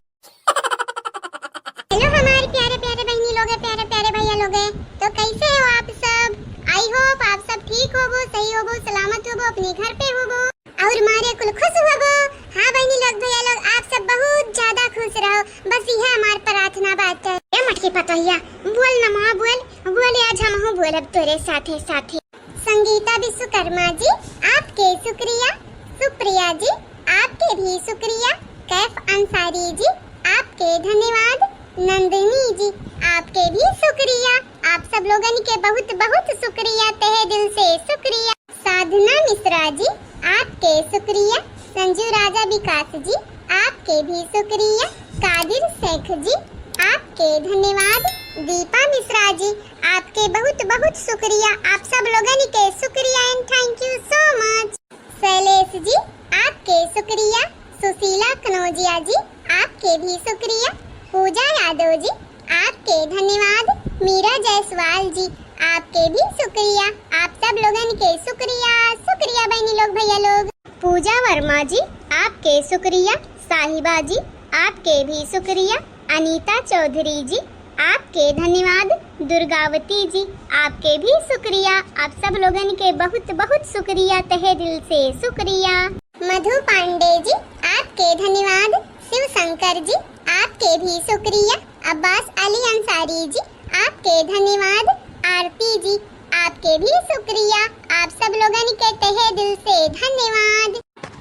हेलो हमारे प्यारे प्यारे बहनी लोग, प्यारे प्यारे भैया लोग, तो कैसे हो आप सब, आई होप आप सब ठीक होगो, सही होगो, सलामत होगो, अपने घर पे होगो और मारे कुल खुश होगो। हाँ बहनी लोग भैया लोग आप सब बहुत ज्यादा खुश रहो, बस यह हमारी प्रार्थना बात है। ए मटकी पतोहिया बोल ना माँ बोल आज हम हूँ बोलब तोरे साथे साथे। संगीता विश्वकर्मा जी आपके शुक्रिया, सुप्रिया जी आपके भी शुक्रिया, कैफ अंसारी जी आपके धन्यवाद, नंदिनी जी आपके भी शुक्रिया, आप सब लोगन के बहुत बहुत शुक्रिया, तहे दिल से शुक्रिया, साधना मिश्रा जी आपके शुक्रिया, संजू राजा विकास जी आपके भी शुक्रिया, कादिर शेख जी आपके धन्यवाद, दीपा मिश्रा जी, आपके बहुत बहुत शुक्रिया। आप सब लोगन के शुक्रिया and thank you so much. Shailesh ji, आपके शुक्रिया। सुशीला कनौजिया जी, आपके भी शुक्रिया। पूजा यादव जी, आपके धन्यवाद। मीरा जायसवाल जी, आपके भी शुक्रिया। आप सब लोगन के शुक्रिया शुक्रिया बहनी लोग भैया लोग। पूजा वर्मा जी, आपके शुक्रिया। साहिबा जी, आपके भी शुक्रिया। अनीता चौधरी जी, आपके धन्यवाद। दुर्गावती जी, आपके भी शुक्रिया। आप सब लोगन के बहुत बहुत शुक्रिया, तहे दिल से शुक्रिया। मधु पांडे जी, आपके धन्यवाद। शिव शंकर जी, आपके भी शुक्रिया। अब्बास अली अंसारी जी, आपके धन्यवाद। आरती जी, आपके भी शुक्रिया। आप सब लोगन के तहे दिल से धन्यवाद।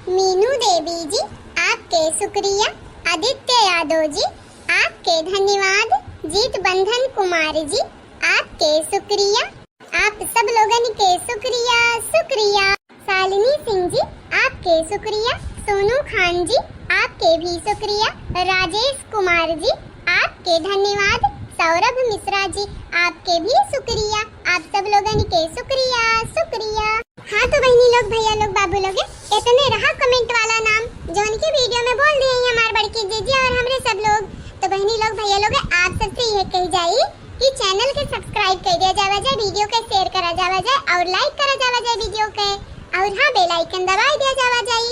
मीनू देवी जी, आपके शुक्रिया। आदित्य यादव जी, आपके धन्यवाद। जीत बंधन कुमार जी, आपके शुक्रिया। आप सब लोगन के शुक्रिया शुक्रिया। शालिनी सिंह जी, आपके शुक्रिया। सोनू खान जी, आपके भी शुक्रिया। राजेश कुमार जी, आपके धन्यवाद। सौरभ मिश्रा जी, आपके भी शुक्रिया। आप सब लोगन के शुक्रिया शुक्रिया। हाँ तो बहनी लोग भैया लोग बाबू लोग इतने रहा कमेंट वाला नाम जो उनके वीडियो में बोल दिए हैं हमारे बड़की जीजी और हमरे सब लोग। तो बहनी लोग भैया लोग आप सबसे यह कही जाए कि चैनल के सब्सक्राइब कर दिया जावा जाए, वीडियो के शेयर करा जावा जाए और लाइक करा जावा जाए वीडियो के, और हाँ बेल आइकन दबा दिया जावा जाए।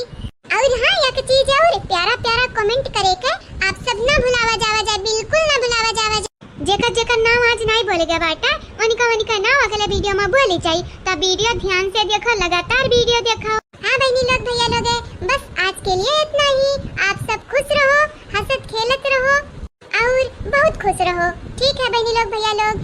और हाँ एक चीज और प्यारा प्यारा कमेंट करे के आप सब ना भुलावा जावा जाए, बिल्कुल ना भुलावा जावा जाए। जेकर जेकर नाम आज नहीं बोलेगा बाटा उनका नाम अगले वीडियो में बोली चाहिए। तब वीडियो ध्यान से देखो, लगातार वीडियो देखो। हाँ बहनी लोग भैया लोग बस आज के लिए इतना ही। आप सब खुश रहो, हंसत खेलत रहो और बहुत खुश रहो। ठीक है बहनी लोग भैया लोग।